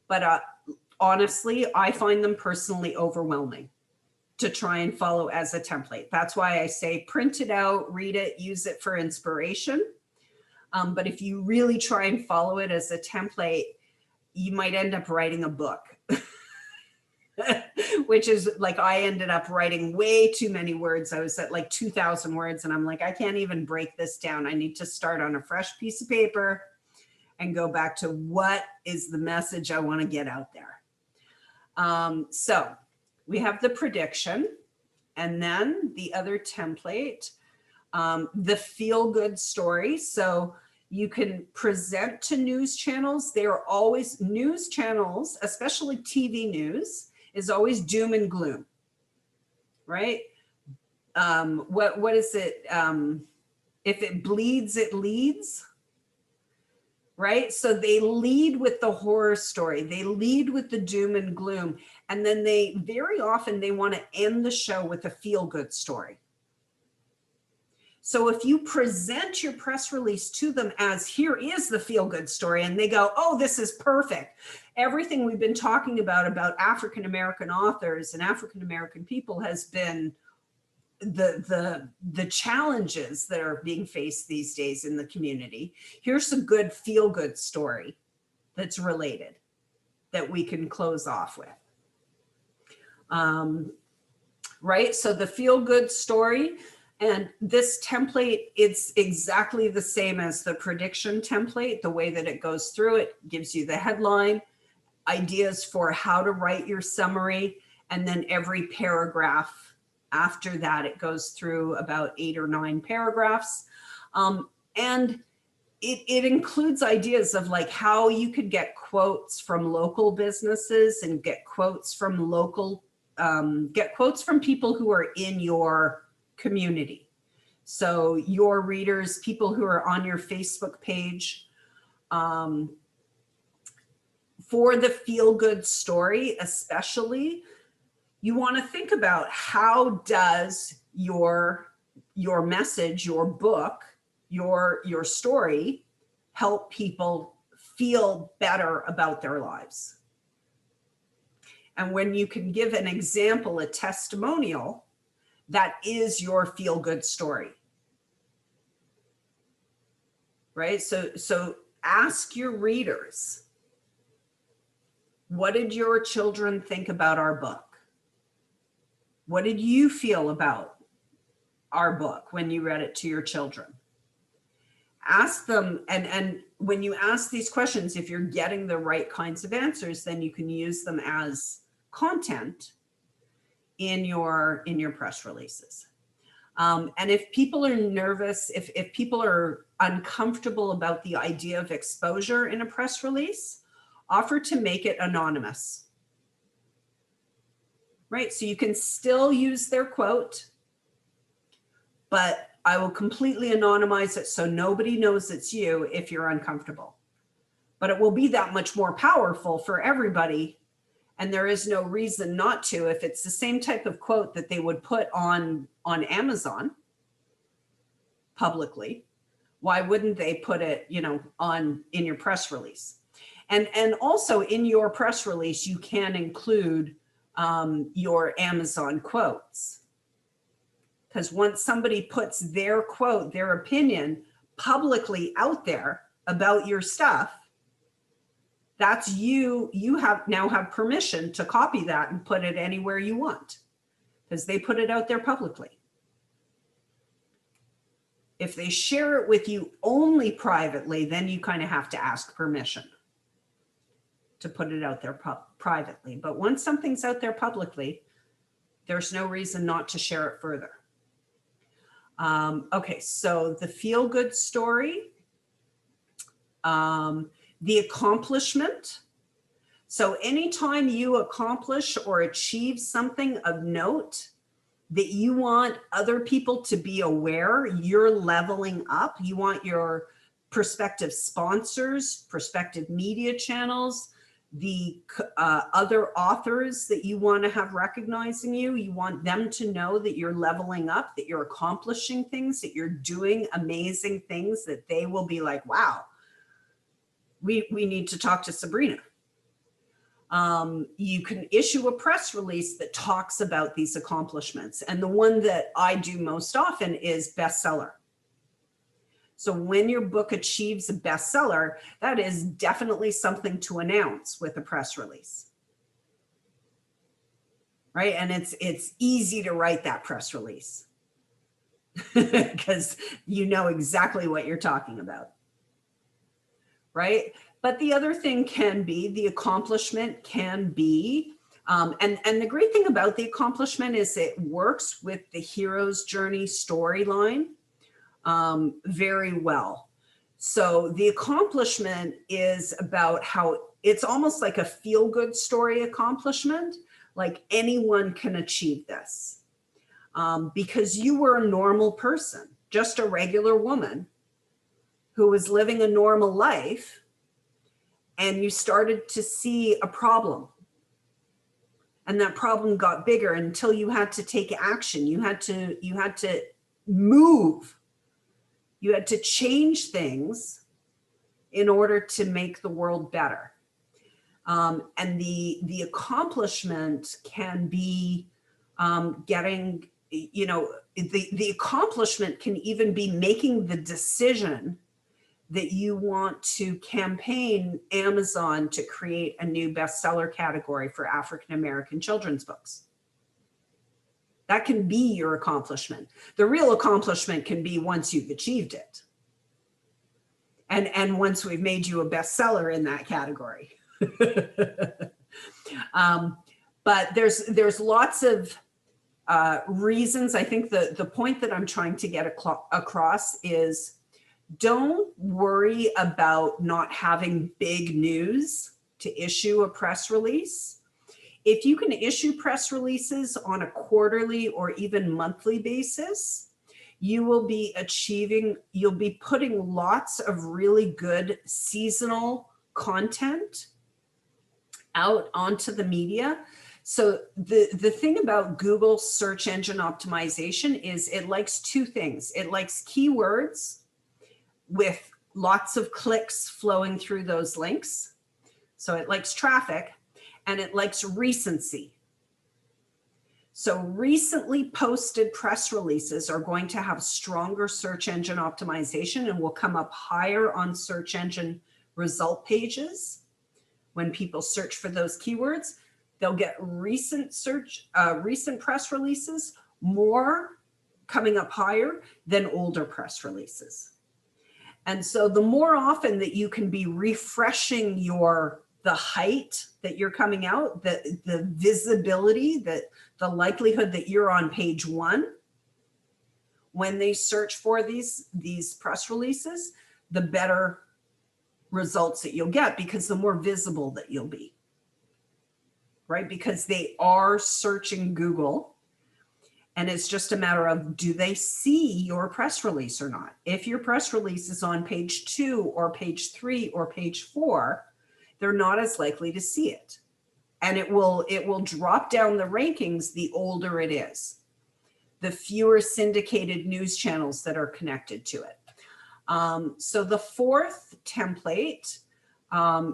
But honestly, I find them personally overwhelming to try and follow as a template. That's why I say print it out, read it, use it for inspiration. But if you really try and follow it as a template, you might end up writing a book, which is like, I ended up writing way too many words. I was at like 2,000 words and I'm like, I can't even break this down. I need to start on a fresh piece of paper and go back to what is the message I want to get out there. So we have the prediction, and then the other template, the feel-good story. So you can present to news channels. They are always, news channels, especially TV news, is always doom and gloom, right? What is it? If it bleeds, it leads, right? So they lead with the horror story. They lead with the doom and gloom. And then very often they want to end the show with a feel-good story. So if you present your press release to them as, here is the feel-good story, and they go, oh, this is perfect. Everything we've been talking about African-American authors and African-American people has been the challenges that are being faced these days in the community. Here's a good feel-good story that's related that we can close off with. Right, so the feel-good story. And this template, it's exactly the same as the prediction template. The way that it goes through, it gives you the headline, ideas for how to write your summary, and then every paragraph after that, it goes through about 8 or 9 paragraphs. And it includes ideas of like how you could get quotes from local businesses and get quotes from local, get quotes from people who are in your community. So your readers, people who are on your Facebook page, for the feel-good story, especially, you want to think about how does your message, your book, your story help people feel better about their lives. And when you can give an example, a testimonial that is your feel-good story, right? So ask your readers, what did your children think about our book? What did you feel about our book when you read it to your children? Ask them, and when you ask these questions, if you're getting the right kinds of answers, then you can use them as content in your press releases. And if people are nervous, if people are uncomfortable about the idea of exposure in a press release, offer to make it anonymous. Right? So you can still use their quote, but I will completely anonymize it so nobody knows it's you if you're uncomfortable. But it will be that much more powerful for everybody. And there is no reason not to. If it's the same type of quote that they would put on Amazon publicly, why wouldn't they put it, you know, in your press release? And also in your press release, you can include your Amazon quotes. Because once somebody puts their quote, their opinion publicly out there about your stuff, that's you now have permission to copy that and put it anywhere you want, because they put it out there publicly. If they share it with you only privately, then you kind of have to ask permission to put it out there privately. But once something's out there publicly, there's no reason not to share it further. Okay, so the feel-good story, the accomplishment. So anytime you accomplish or achieve something of note that you want other people to be aware, you're leveling up. You want your prospective sponsors, prospective media channels, the other authors that you want to have recognizing you, you want them to know that you're leveling up, that you're accomplishing things, that you're doing amazing things, that they will be like, wow, we need to talk to Sabrina. You can issue a press release that talks about these accomplishments. And the one that I do most often is bestseller. So when your book achieves a bestseller, that is definitely something to announce with a press release. Right? And it's easy to write that press release because you know exactly what you're talking about. Right? But the other thing can be, the accomplishment can be, and the great thing about the accomplishment is it works with the hero's journey storyline very well. So the accomplishment is about how it's almost like a feel-good story accomplishment, like anyone can achieve this because you were a normal person, just a regular woman who was living a normal life, and you started to see a problem. And that problem got bigger until you had to take action. You had to move. You had to change things in order to make the world better. And the accomplishment can be getting, you know, the accomplishment can even be making the decision that you want to campaign Amazon to create a new bestseller category for African-American children's books. That can be your accomplishment. The real accomplishment can be once you've achieved it. And once we've made you a bestseller in that category. But there's lots of reasons. I think the point that I'm trying to get across is, don't worry about not having big news to issue a press release. If you can issue press releases on a quarterly or even monthly basis, you will be you'll be putting lots of really good seasonal content out onto the media. So the thing about Google search engine optimization is it likes two things. It likes keywords with lots of clicks flowing through those links. So it likes traffic, and it likes recency. So recently posted press releases are going to have stronger search engine optimization and will come up higher on search engine result pages. When people search for those keywords, they'll get recent press releases more coming up higher than older press releases. And so the more often that you can be refreshing the height that you're coming out, the visibility, the likelihood that you're on page one when they search for these press releases, the better results that you'll get, because the more visible that you'll be, right? Because they are searching Google, and it's just a matter of, do they see your press release or not? If your press release is on page 2 or page 3 or page 4, they're not as likely to see it. And it will drop down the rankings the older it is, the fewer syndicated news channels that are connected to it. So the fourth template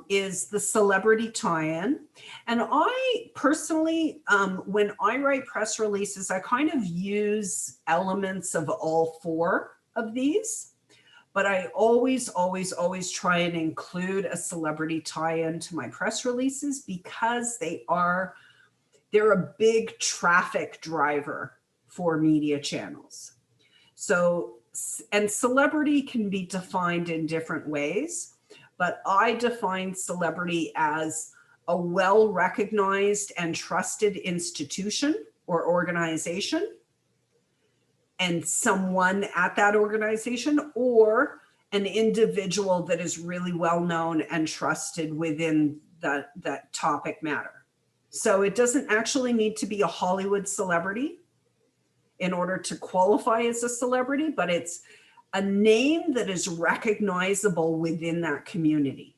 is the celebrity tie-in. And I personally, when I write press releases, I kind of use elements of all 4 of these. But I always try and include a celebrity tie-in to my press releases, because they're a big traffic driver for media channels. So, and celebrity can be defined in different ways, but I define celebrity as a well-recognized and trusted institution or organization, and someone at that organization, or an individual that is really well known and trusted within that topic matter. So it doesn't actually need to be a Hollywood celebrity in order to qualify as a celebrity, but it's a name that is recognizable within that community.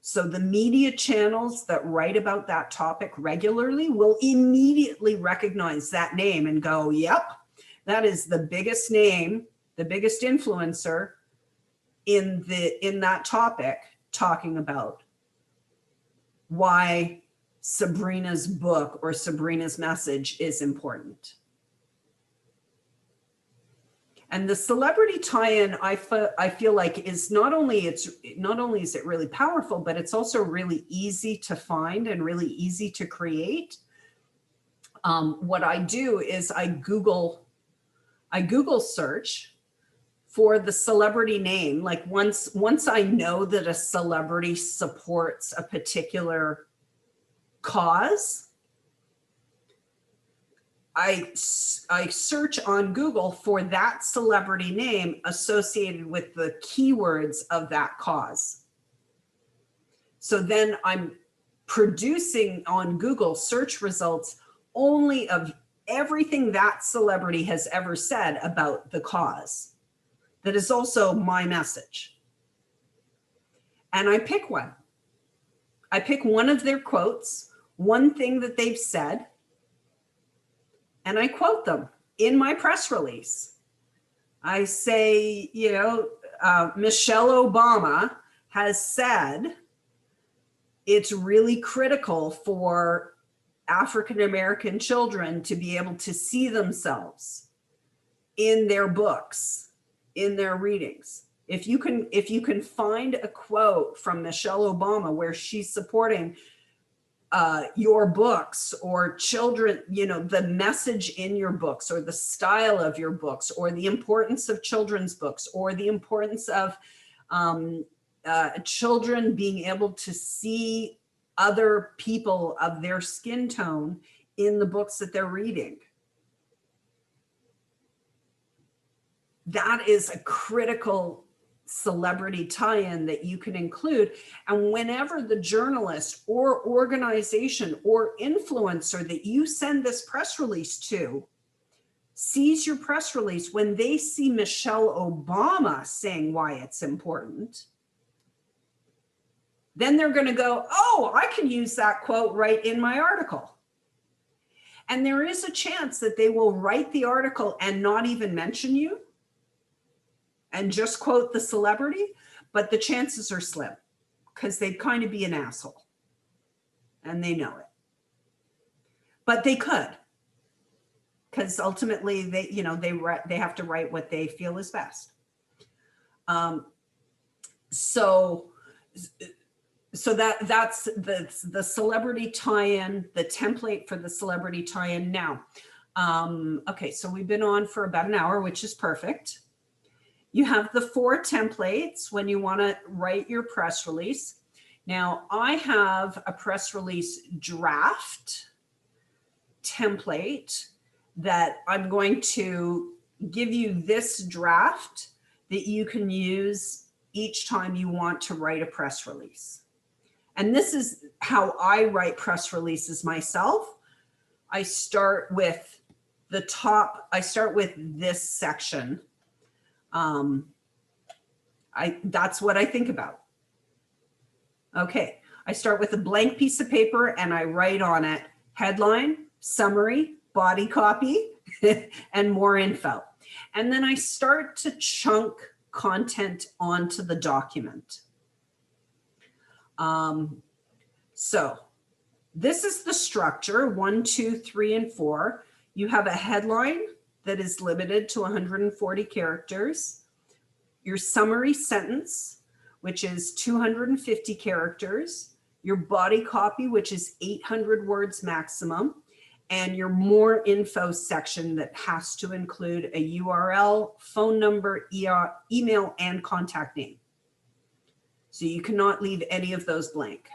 So the media channels that write about that topic regularly will immediately recognize that name and go, yep, that is the biggest name, the biggest influencer in that topic, talking about why Sabrina's book or Sabrina's message is important. And the celebrity tie-in, I feel like, is not only is it really powerful, but it's also really easy to find and really easy to create. What I do is I Google search for the celebrity name. Like once I know that a celebrity supports a particular cause, I search on Google for that celebrity name associated with the keywords of that cause. So then I'm producing on Google search results only of everything that celebrity has ever said about the cause that is also my message. And I pick one. I pick one of their quotes, one thing that they've said, and I quote them in my press release. I say, Michelle Obama has said it's really critical for African-American children to be able to see themselves in their books, in their readings. If you can find a quote from Michelle Obama where she's supporting your books or children, the message in your books or the style of your books or the importance of children's books or the importance of children being able to see other people of their skin tone in the books that they're reading. That is a critical celebrity tie-in that you can include. And whenever the journalist or organization or influencer that you send this press release to sees your press release, when they see Michelle Obama saying why it's important, then they're going to go, oh, I can use that quote right in my article. And there is a chance that they will write the article and not even mention you and just quote the celebrity, but the chances are slim because they'd kind of be an asshole and they know it. But they could. because ultimately they, you know, they have to write what they feel is best. So that's the celebrity tie-in, the template for the celebrity tie-in. Now, okay, so we've been on for about an hour, which is perfect. You have the 4 templates when you want to write your press release. Now, I have a press release draft template that I'm going to give you this draft that you can use each time you want to write a press release. And this is how I write press releases myself. I start with the top, I start with this section. That's what I think about. Okay, I start with a blank piece of paper and I write on it headline, summary, body copy, and more info. And then I start to chunk content onto the document. So this is the structure, 1, 2, 3, and 4. You have a headline that is limited to 140 characters. Your summary sentence, which is 250 characters. Your body copy, which is 800 words maximum. And your more info section that has to include a URL, phone number, email, and contact name. So you cannot leave any of those blank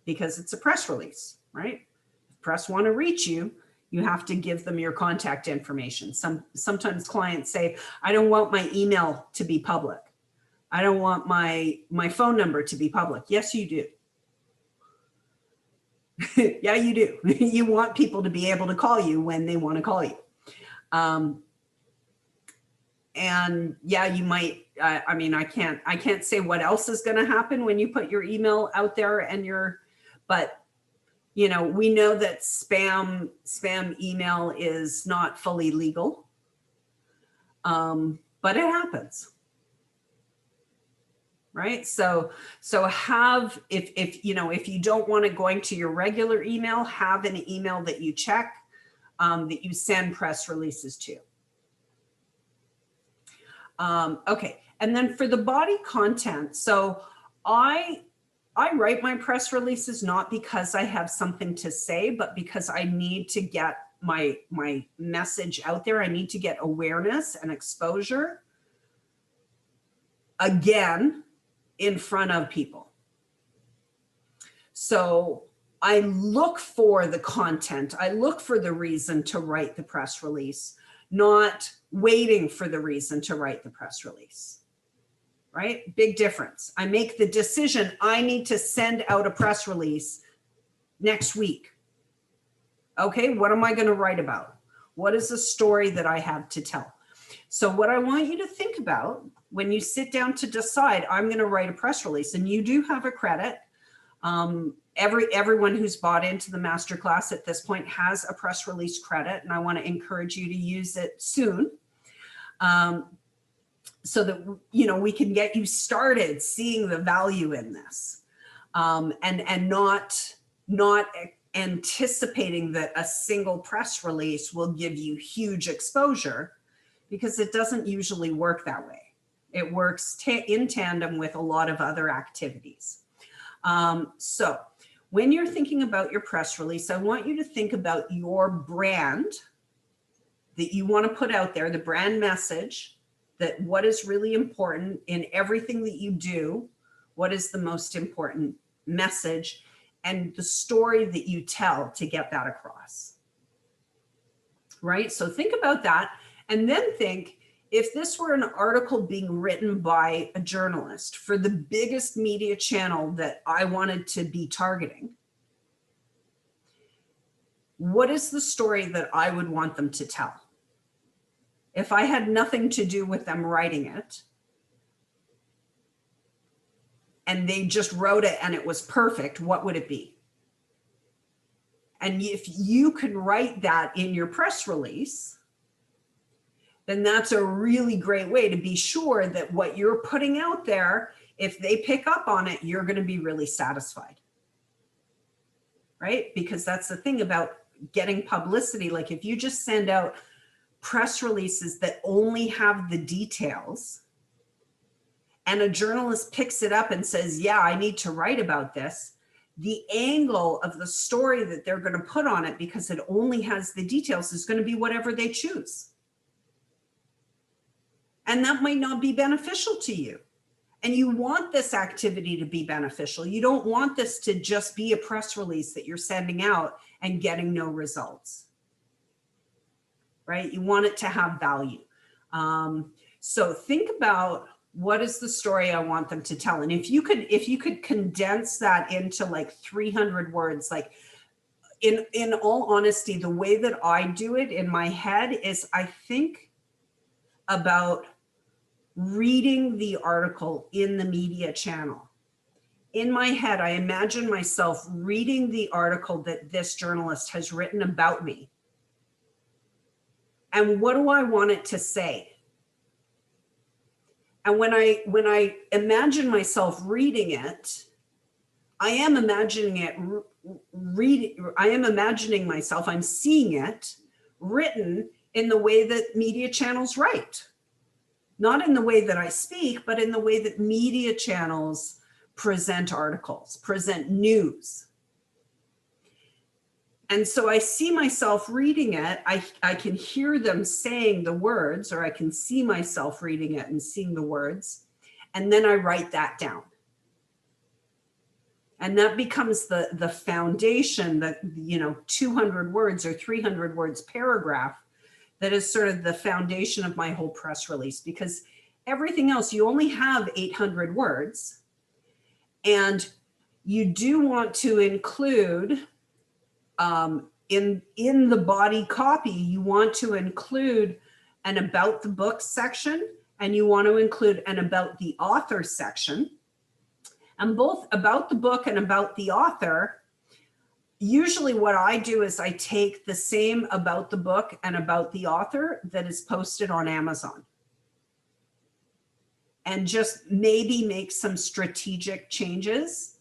because it's a press release, right? If press want to reach you, you have to give them your contact information. Sometimes clients say, I don't want my email to be public. I don't want my phone number to be public. Yes, you do. Yeah, you do. You want people to be able to call you when they want to call you. And yeah, you might, I mean, I can't say what else is going to happen when you put your email out there and but you know, we know that spam email is not fully legal, but it happens. Right. So have, if you don't want it going to your regular email, have an email that you check, that you send press releases to. Okay. And then for the body content. So I write my press releases not because I have something to say, but because I need to get my message out there. I need to get awareness and exposure again in front of people. So I look for the content. I look for the reason to write the press release, not waiting for the reason to write the press release. Right? Big difference. I make the decision, I need to send out a press release next week. Okay, what am I going to write about? What is the story that I have to tell? So what I want you to think about when you sit down to decide, I'm going to write a press release, and you do have a credit. Everyone who's bought into the masterclass at this point has a press release credit, and I want to encourage you to use it soon. So that, you know, we can get you started seeing the value in this, and not anticipating that a single press release will give you huge exposure, because it doesn't usually work that way. It works in tandem with a lot of other activities. So when you're thinking about your press release, I want you to think about your brand that you want to put out there, the brand message, that what is really important in everything that you do, what is the most important message, and the story that you tell to get that across. Right? So think about that, and then think, if this were an article being written by a journalist for the biggest media channel that I wanted to be targeting, what is the story that I would want them to tell? If I had nothing to do with them writing it, and they just wrote it and it was perfect, what would it be? And if you can write that in your press release, then that's a really great way to be sure that what you're putting out there, if they pick up on it, you're going to be really satisfied. Right? Because that's the thing about getting publicity, like if you just send out press releases that only have the details, and a journalist picks it up and says, yeah, I need to write about this, the angle of the story that they're going to put on it, because it only has the details, is going to be whatever they choose. And that might not be beneficial to you. And you want this activity to be beneficial. You don't want this to just be a press release that you're sending out and getting no results, right? You want it to have value. So think about, what is the story I want them to tell? And if you could condense that into like 300 words, like in all honesty, the way that I do it in my head is I think about reading the article in the media channel. In my head, I imagine myself reading the article that this journalist has written about me. And what do I want it to say? And when I imagine myself reading it, I am imagining it I'm seeing it written in the way that media channels write. Not in the way that I speak, but in the way that media channels present articles, present news. And so I see myself reading it. I can hear them saying the words, or I can see myself reading it and seeing the words. And then I write that down. And that becomes the foundation, that, 200 words or 300 words paragraph, that is sort of the foundation of my whole press release, because everything else, you only have 800 words. And you do want to include, in the body copy, you want to include an about the book section, and you want to include an about the author section. And both about the book and about the author, usually what I do is I take the same about the book and about the author that is posted on Amazon, and just maybe make some strategic changes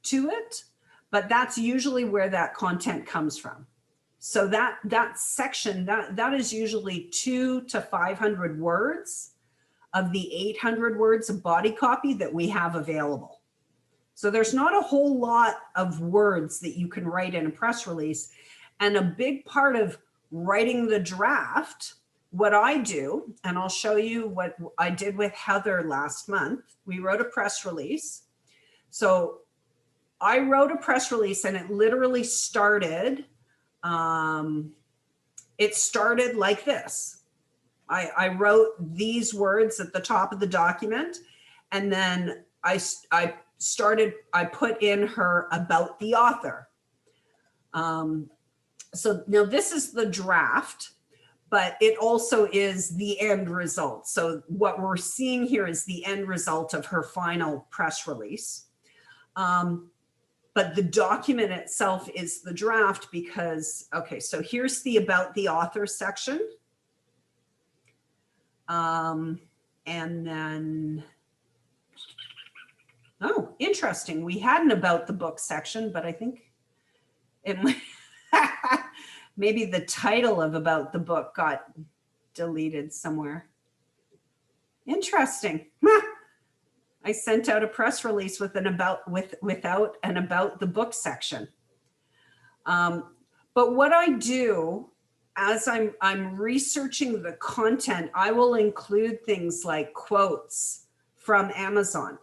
to it. But that's usually where that content comes from. So that section, that is usually 200 to 500 words of the 800 words of body copy that we have available. So there's not a whole lot of words that you can write in a press release. And a big part of writing the draft, what I do, and I'll show you what I did with Heather last month. We wrote a press release. So I wrote a press release, and it literally started, it started like this. I wrote these words at the top of the document, and then I put in her about the author. So now this is the draft, but it also is the end result. So what we're seeing here is the end result of her final press release. But the document itself is the draft, because, okay, so here's the about the author section. And then, oh, interesting. We had an about the book section, but I think it might, maybe the title of about the book got deleted somewhere. Interesting. I sent out a press release with an without an about the book section. But what I do as I'm researching the content, I will include things like quotes from Amazon,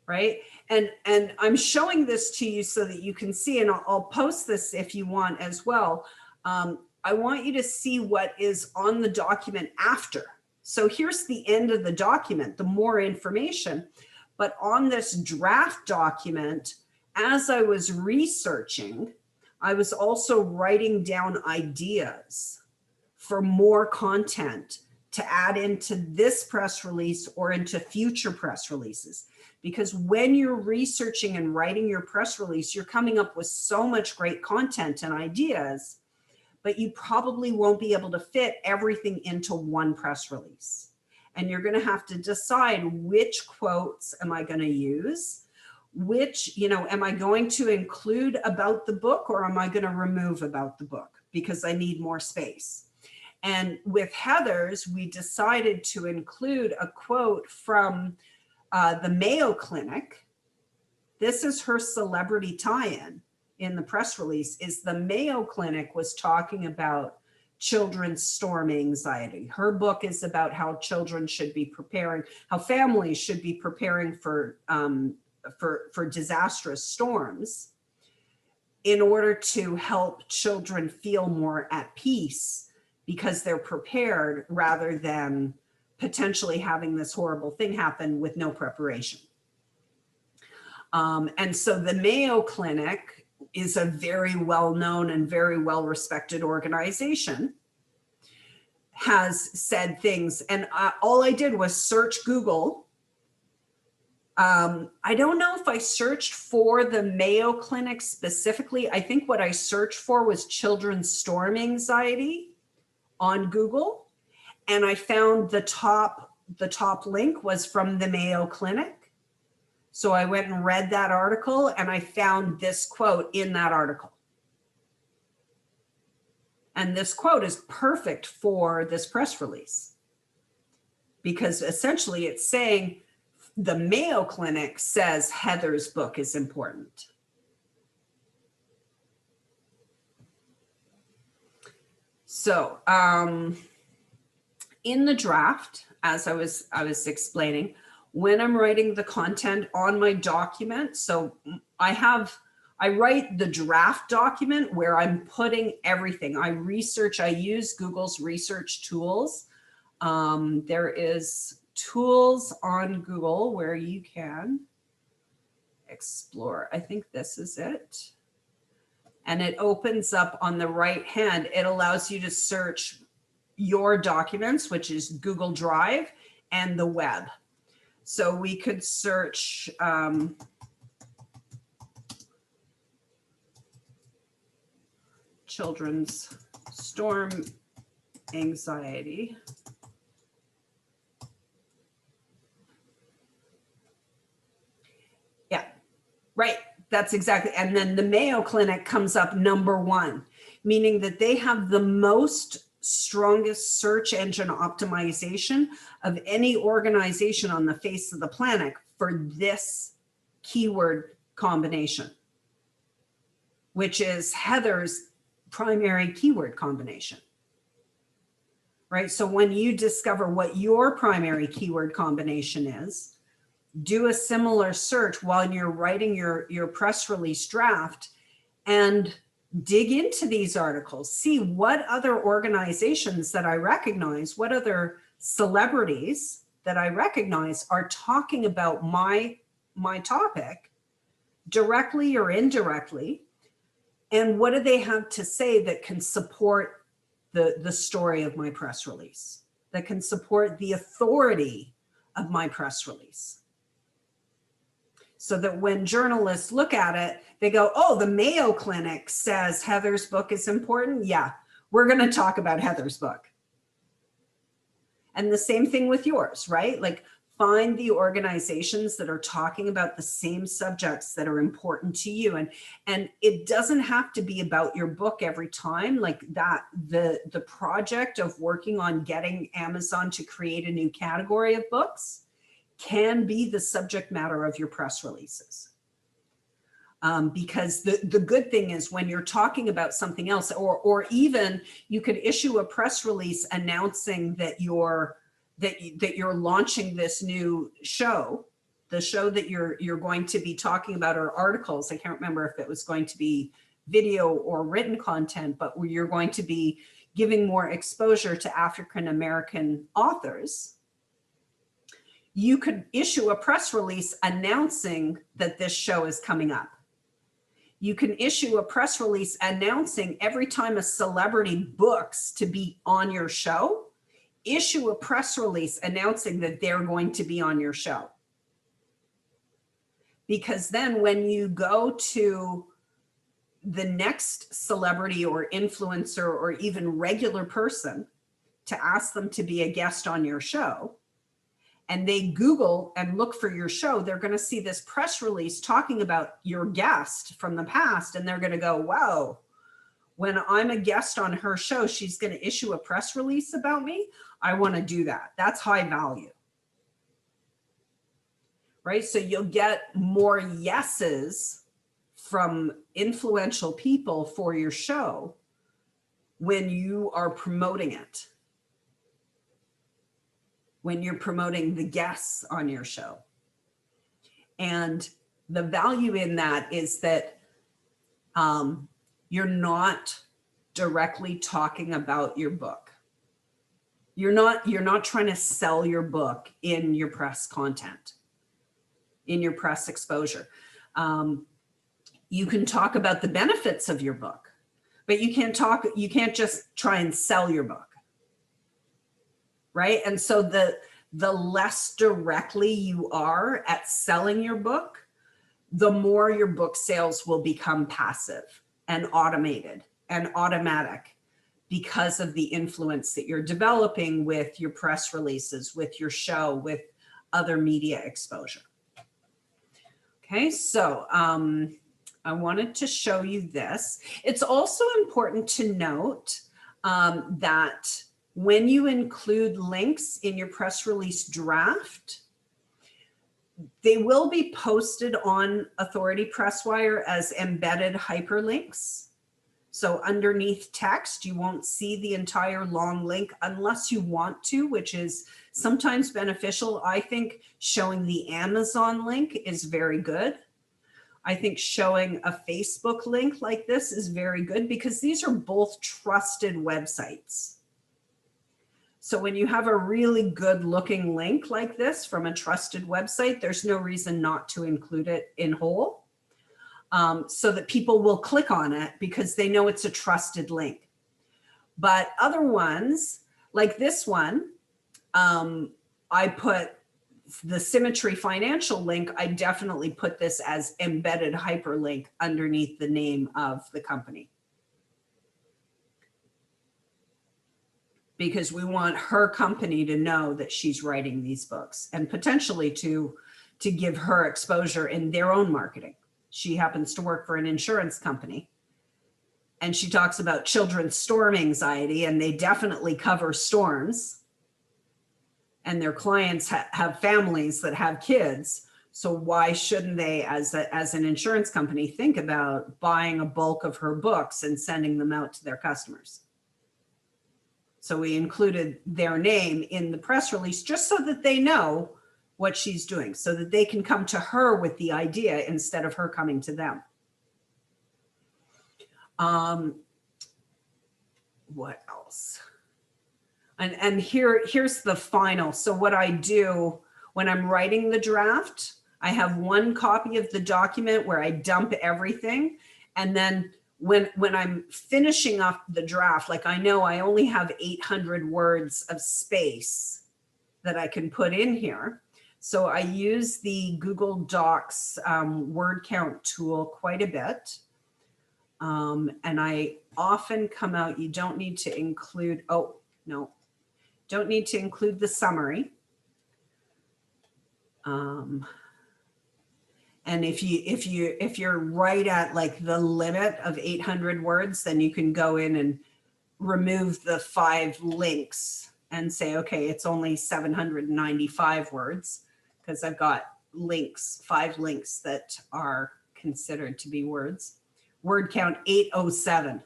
right? And I'm showing this to you so that you can see, and I'll post this if you want as well. I want you to see what is on the document after. So here's the end of the document, the more information. But on this draft document, as I was researching, I was also writing down ideas for more content to add into this press release or into future press releases. Because when you're researching and writing your press release, you're coming up with so much great content and ideas, but you probably won't be able to fit everything into one press release. And you're going to have to decide, which quotes am I going to use? which, am I going to include about the book, or am I going to remove about the book because I need more space? And with Heather's, we decided to include a quote from the Mayo Clinic. This is her celebrity tie-in the press release, is the Mayo Clinic was talking about children's storm anxiety. Her book is about how children should be preparing, how families should be preparing for disastrous storms in order to help children feel more at peace because they're prepared, rather than potentially having this horrible thing happen with no preparation. And so the Mayo Clinic is a very well-known and very well-respected organization, has said things. And all I did was search Google. I don't know if I searched for the Mayo Clinic specifically. I think what I searched for was children's storm anxiety on Google. And I found the top link was from the Mayo Clinic. So I went and read that article, and I found this quote in that article. And this quote is perfect for this press release, because essentially it's saying the Mayo Clinic says Heather's book is important. So in the draft, as I was explaining, when I'm writing the content on my document, so I write the draft document where I'm putting everything. I use Google's research tools. There is tools on Google where you can explore. I think this is it. And it opens up on the right hand. It allows you to search your documents, which is Google Drive and the web. So we could search children's storm anxiety. Yeah, right. That's exactly. And then the Mayo Clinic comes up #1, meaning that they have the strongest search engine optimization of any organization on the face of the planet for this keyword combination, which is Heather's primary keyword combination, right? So when you discover what your primary keyword combination is, do a similar search while you're writing your press release draft and dig into these articles, see what other organizations that I recognize, what other celebrities that I recognize are talking about my topic directly or indirectly, and what do they have to say that can support the story of my press release, that can support the authority of my press release. So that when journalists look at it, they go, oh, the Mayo Clinic says Heather's book is important. Yeah, we're going to talk about Heather's book. And the same thing with yours, right? Like, find the organizations that are talking about the same subjects that are important to you. And it doesn't have to be about your book every time. Like that, the project of working on getting Amazon to create a new category of books can be the subject matter of your press releases. Because the good thing is when you're talking about something else, or even you could issue a press release announcing that you're launching this new show, the show that you're going to be talking about, or articles. I can't remember if it was going to be video or written content, but you're going to be giving more exposure to African American authors. You could issue a press release announcing that this show is coming up. You can issue a press release announcing every time a celebrity books to be on your show, issue a press release announcing that they're going to be on your show. Because then when you go to the next celebrity or influencer or even regular person to ask them to be a guest on your show, and they Google and look for your show, they're going to see this press release talking about your guest from the past. And they're going to go, wow, when I'm a guest on her show, she's going to issue a press release about me. I want to do that. That's high value. Right? So you'll get more yeses from influential people for your show when you are promoting it, when you're promoting the guests on your show. And the value in that is that you're not directly talking about your book. You're not trying to sell your book in your press content, in your press exposure. You can talk about the benefits of your book, but you can't just try and sell your book. Right? And so the less directly you are at selling your book, the more your book sales will become passive and automated and automatic because of the influence that you're developing with your press releases, with your show, with other media exposure. Okay, so I wanted to show you this. It's also important to note that when you include links in your press release draft, they will be posted on Authority Presswire as embedded hyperlinks. So underneath text, you won't see the entire long link unless you want to, which is sometimes beneficial. I think showing the Amazon link is very good. I think showing a Facebook link like this is very good because these are both trusted websites. So when you have a really good looking link like this from a trusted website, there's no reason not to include it in whole, so that people will click on it because they know it's a trusted link. But other ones, like this one, I put the Symmetry Financial link, I definitely put this as embedded hyperlink underneath the name of the company. Because we want her company to know that she's writing these books and potentially to give her exposure in their own marketing. She happens to work for an insurance company and she talks about children's storm anxiety, and they definitely cover storms, and their clients have families that have kids. So why shouldn't they, as an insurance company, think about buying a bulk of her books and sending them out to their customers? So we included their name in the press release just so that they know what she's doing, so that they can come to her with the idea instead of her coming to them. What else? And here's the final. So what I do when I'm writing the draft, I have one copy of the document where I dump everything. And then when I'm finishing up the draft, like I know I only have 800 words of space that I can put in here. So I use the Google Docs word count tool quite a bit. And I often come out, you don't need to include, oh, no, don't need to include the summary. And if you're right at like the limit of 800 words, then you can go in and remove the 5 links and say, okay, it's only 795 words because I've got links, 5 links that are considered to be words. Word count 807.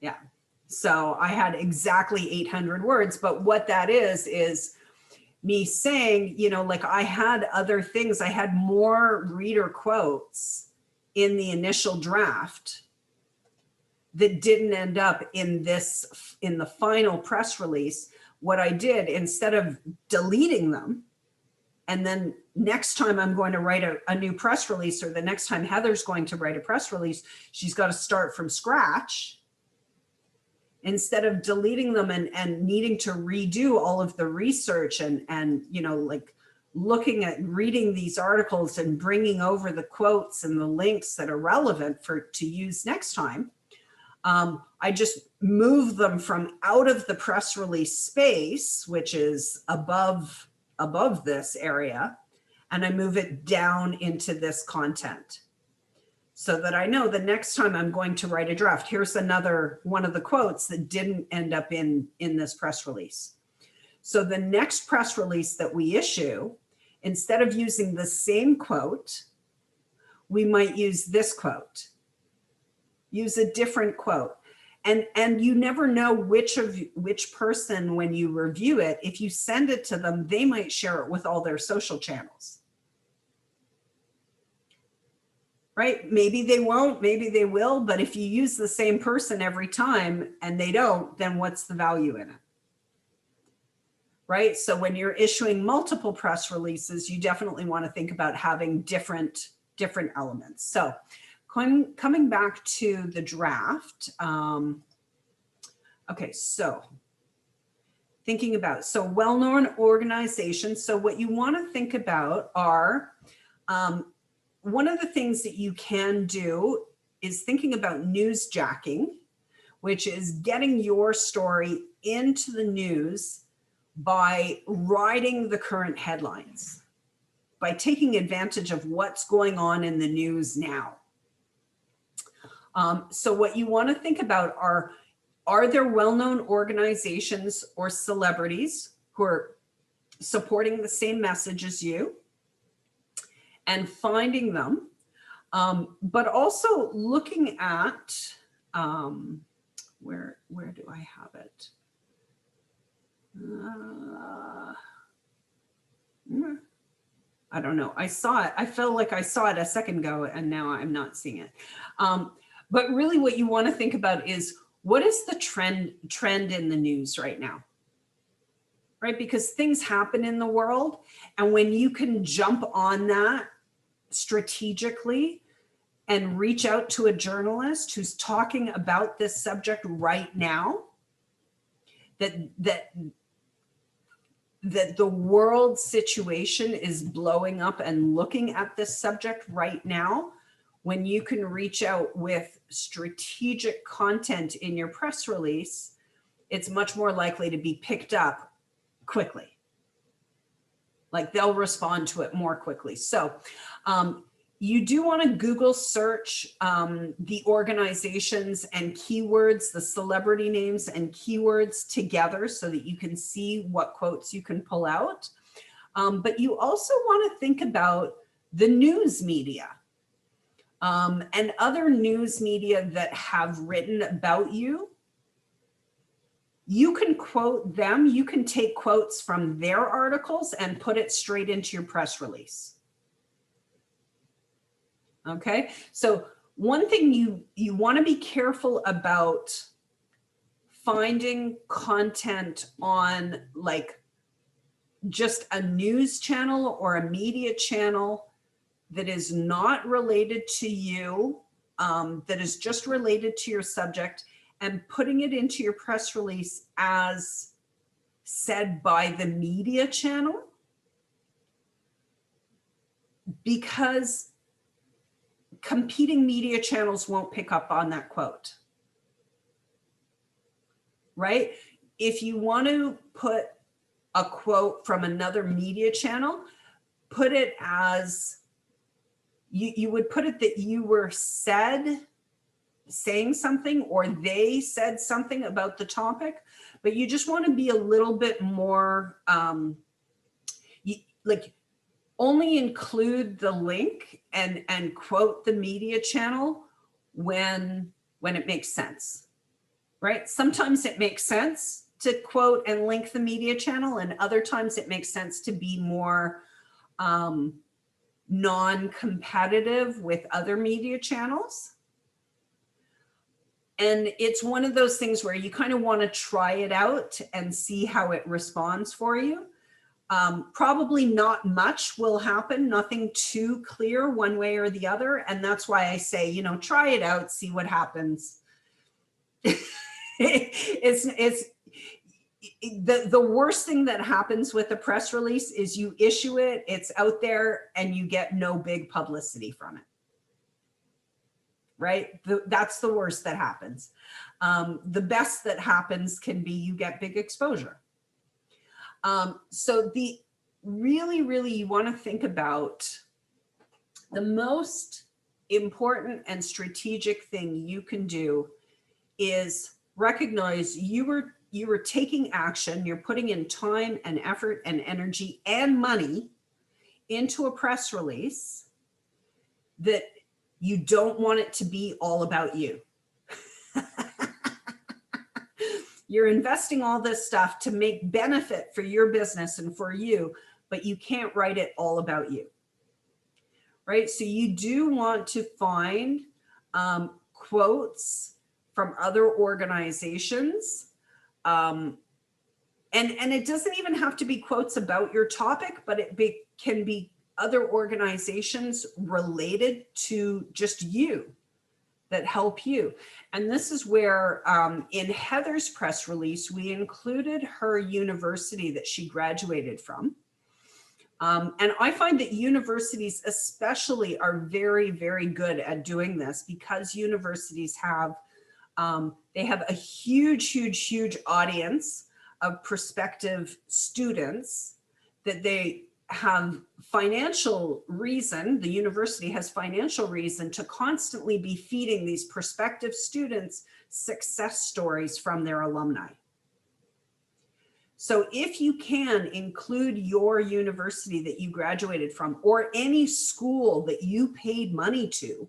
Yeah. So I had exactly 800 words, but what that is me saying, you know, like I had other things, I had more reader quotes in the initial draft that didn't end up in the final press release. What I did, instead of deleting them, and then next time I'm going to write a new press release, or the next time Heather's going to write a press release, she's got to start from scratch. Instead of deleting them and needing to redo all of the research and you know, like looking at reading these articles and bringing over the quotes and the links that are relevant to use next time, I just move them from out of the press release space, which is above above this area, and I move it down into this content, so that I know the next time I'm going to write a draft, here's another one of the quotes that didn't end up in this press release. So the next press release that we issue, instead of using the same quote, we might use this quote, use a different quote. And you never know which person, when you review it, if you send it to them, they might share it with all their social channels. Right? Maybe they won't, maybe they will, but if you use the same person every time and they don't, then what's the value in it? Right? So when you're issuing multiple press releases, you definitely want to think about having different elements. So coming back to the draft. Okay, so thinking about, so well-known organizations. So what you want to think about are, one of the things that you can do is thinking about newsjacking, which is getting your story into the news by riding the current headlines, by taking advantage of what's going on in the news now. So what you want to think about are there well-known organizations or celebrities who are supporting the same message as you, and finding them, but also looking at, where do I have it? I don't know. I saw it. I felt like I saw it a second ago, and now I'm not seeing it. But really what you want to think about is, what is the trend in the news right now? Right? Because things happen in the world, and when you can jump on that strategically and reach out to a journalist who's talking about this subject right now, that the world situation is blowing up, and looking at this subject right now, when you can reach out with strategic content in your press release, it's much more likely to be picked up quickly. Like, they'll respond to it more quickly. So you do want to Google search the organizations and keywords, the celebrity names and keywords together, so that you can see what quotes you can pull out. But you also want to think about the news media and other news media that have written about you. You can quote them. You can take quotes from their articles and put it straight into your press release. Okay, so one thing you want to be careful about finding content on, like, just a news channel or a media channel that is not related to you, that is just related to your subject, and putting it into your press release as said by the media channel, because competing media channels won't pick up on that quote, right? If you want to put a quote from another media channel, put it as, you would put it that you were saying something, or they said something about the topic, but you just want to be a little bit more, like, only include the link and quote the media channel when it makes sense, right? Sometimes it makes sense to quote and link the media channel, and other times it makes sense to be more non-competitive with other media channels. And it's one of those things where you kind of want to try it out and see how it responds for you. Probably not much will happen, nothing too clear one way or the other. And that's why I say, you know, try it out, see what happens. It's the worst thing that happens with a press release is you issue it, it's out there, and you get no big publicity from it. Right? That's the worst that happens. The best that happens can be you get big exposure. So really, really, you want to think about the most important and strategic thing you can do is recognize you were taking action, you're putting in time and effort and energy and money into a press release that you don't want it to be all about you. You're investing all this stuff to make benefit for your business and for you, but you can't write it all about you, right? So you do want to find quotes from other organizations. And it doesn't even have to be quotes about your topic, but can be other organizations related to just you that help you. And this is where in Heather's press release, we included her university that she graduated from. And I find that universities especially are very, very good at doing this because universities have, they have a huge, huge, huge audience of prospective students that they have financial reason, the university has financial reason to constantly be feeding these prospective students success stories from their alumni. So if you can include your university that you graduated from or any school that you paid money to,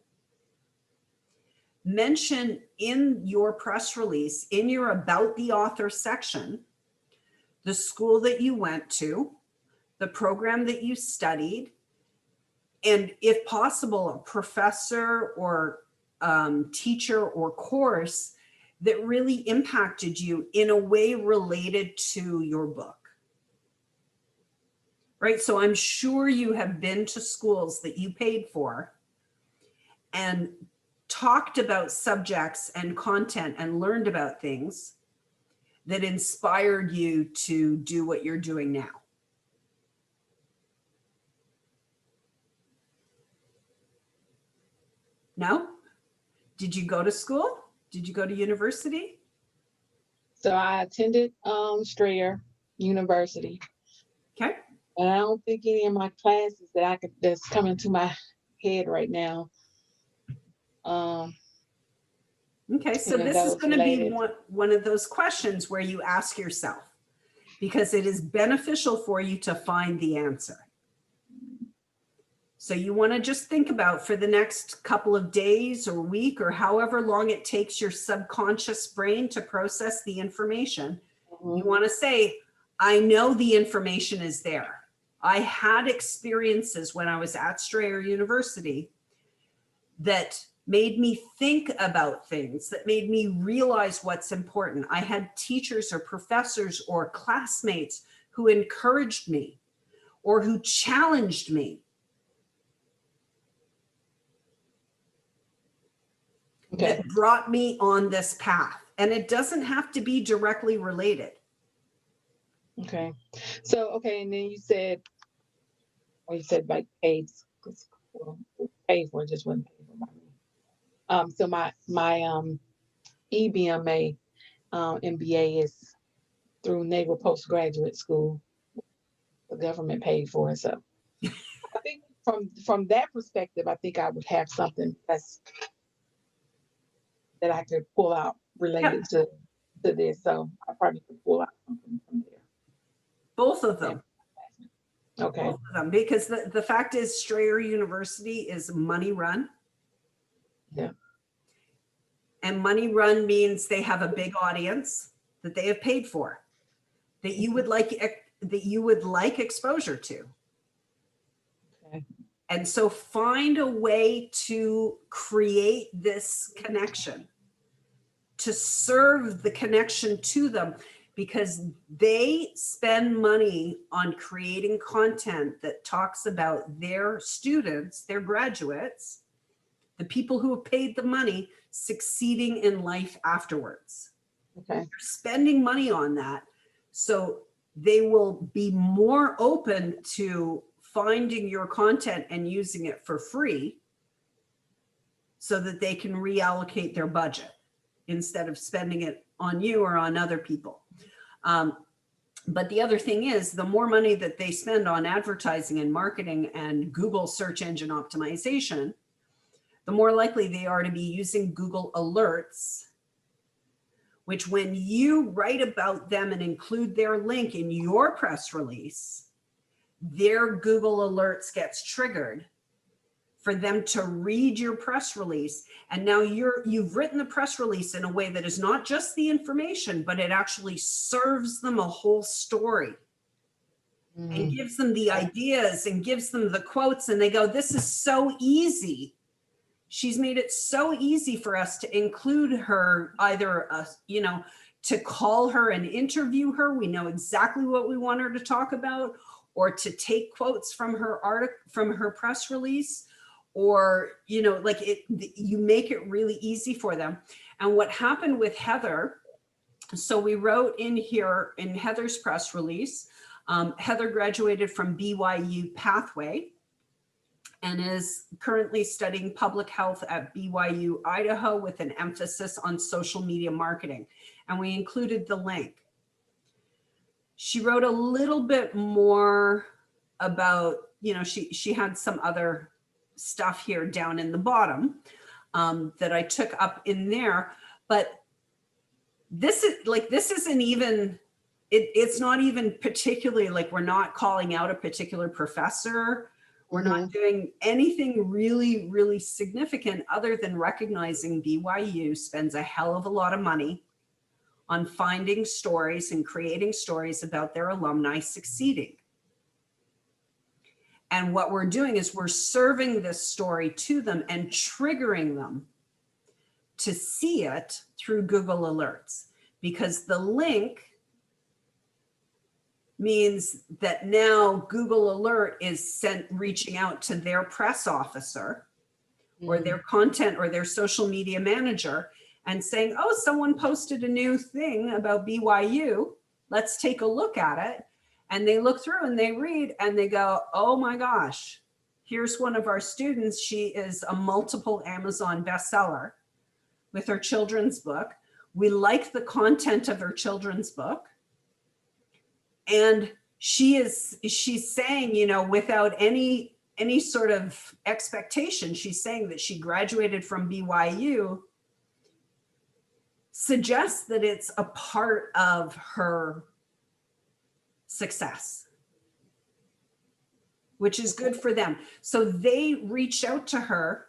mention in your press release, in your about the author section, the school that you went to, the program that you studied, and if possible, a professor or teacher or course that really impacted you in a way related to your book, right? So I'm sure you have been to schools that you paid for and talked about subjects and content and learned about things that inspired you to do what you're doing now. No? Did you go to school? Did you go to university? So I attended Strayer University. Okay. And I don't think any of my classes that's coming to my head right now. Okay, so this is going to be one of those questions where you ask yourself, because it is beneficial for you to find the answer. So you want to just think about for the next couple of days or week or however long it takes your subconscious brain to process the information. Mm-hmm. You want to say, I know the information is there. I had experiences when I was at Strayer University that made me think about things, that made me realize what's important. I had teachers or professors or classmates who encouraged me or who challenged me. Okay. That brought me on this path. And it doesn't have to be directly related. Okay. So, okay. And then you said like paid for, just wasn't paid for by me. So my EBMA MBA is through Naval Postgraduate School. The government paid for it. So I think from that perspective, I think I would have something that I could pull out related to this. So I probably could pull out something from there. Both of them. Okay. Both of them, because the fact is Strayer University is money run. Yeah. And money run means they have a big audience that they have paid for, that you would like exposure to. Okay. And so find a way to create this connection, to serve the connection to them, because they spend money on creating content that talks about their students, their graduates, the people who have paid the money succeeding in life afterwards. Okay. They're spending money on that. So they will be more open to finding your content and using it for free so that they can reallocate their budget instead of spending it on you or on other people. But the other thing is, the more money that they spend on advertising and marketing and Google search engine optimization, the more likely they are to be using Google Alerts, which when you write about them and include their link in your press release, their Google Alerts gets triggered for them to read your press release. And now you've written the press release in a way that is not just the information, but it actually serves them a whole story and gives them the ideas and gives them the quotes, and they go, this is so easy. She's made it so easy for us to include her, either, to call her and interview her. We know exactly what we want her to talk about, or to take quotes from her article, from her press release, or, you make it really easy for them. And what happened with Heather, so we wrote in here in Heather's press release, Heather graduated from BYU Pathway and is currently studying public health at BYU, Idaho, with an emphasis on social media marketing. And we included the link. She wrote a little bit more about, she had some other stuff here down in the bottom that I took up in there, but this isn't even, it's not even particularly, like, we're not calling out a particular professor. We're not doing anything really, really significant other than recognizing BYU spends a hell of a lot of money on finding stories and creating stories about their alumni succeeding. And what we're doing is we're serving this story to them and triggering them to see it through Google Alerts, because the link means that now Google Alert is reaching out to their press officer or their content or their social media manager and saying, oh, someone posted a new thing about BYU. Let's take a look at it. And they look through and they read and they go, oh my gosh, here's one of our students. She is a multiple Amazon bestseller with her children's book. We like the content of her children's book. And she's saying, without any sort of expectation, she's saying that she graduated from BYU, suggests that it's a part of her success, which is good for them. So they reached out to her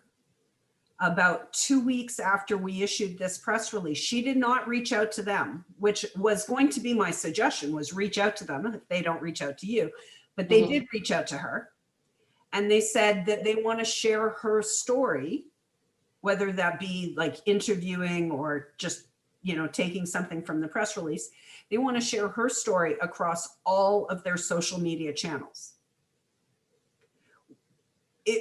about 2 weeks after we issued this press release. She did not reach out to them, which was going to be my suggestion, was reach out to them if they don't reach out to you. But they did reach out to her, and they said that they want to share her story, whether that be like interviewing or just, taking something from the press release. They want to share her story across all of their social media channels.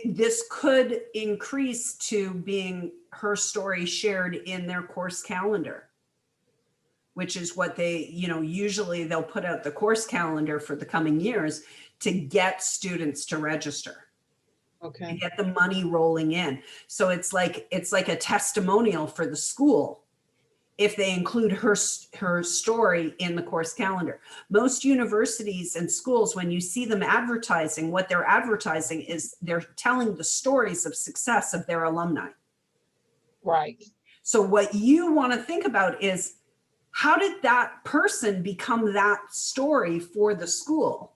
This could increase to being her story shared in their course calendar, which is what they, usually they'll put out the course calendar for the coming years to get students to register. Okay. To get the money rolling in. So it's like a testimonial for the school if they include her story in the course calendar. Most universities and schools, when you see them advertising, what they're advertising is they're telling the stories of success of their alumni. Right. So what you want to think about is, how did that person become that story for the school?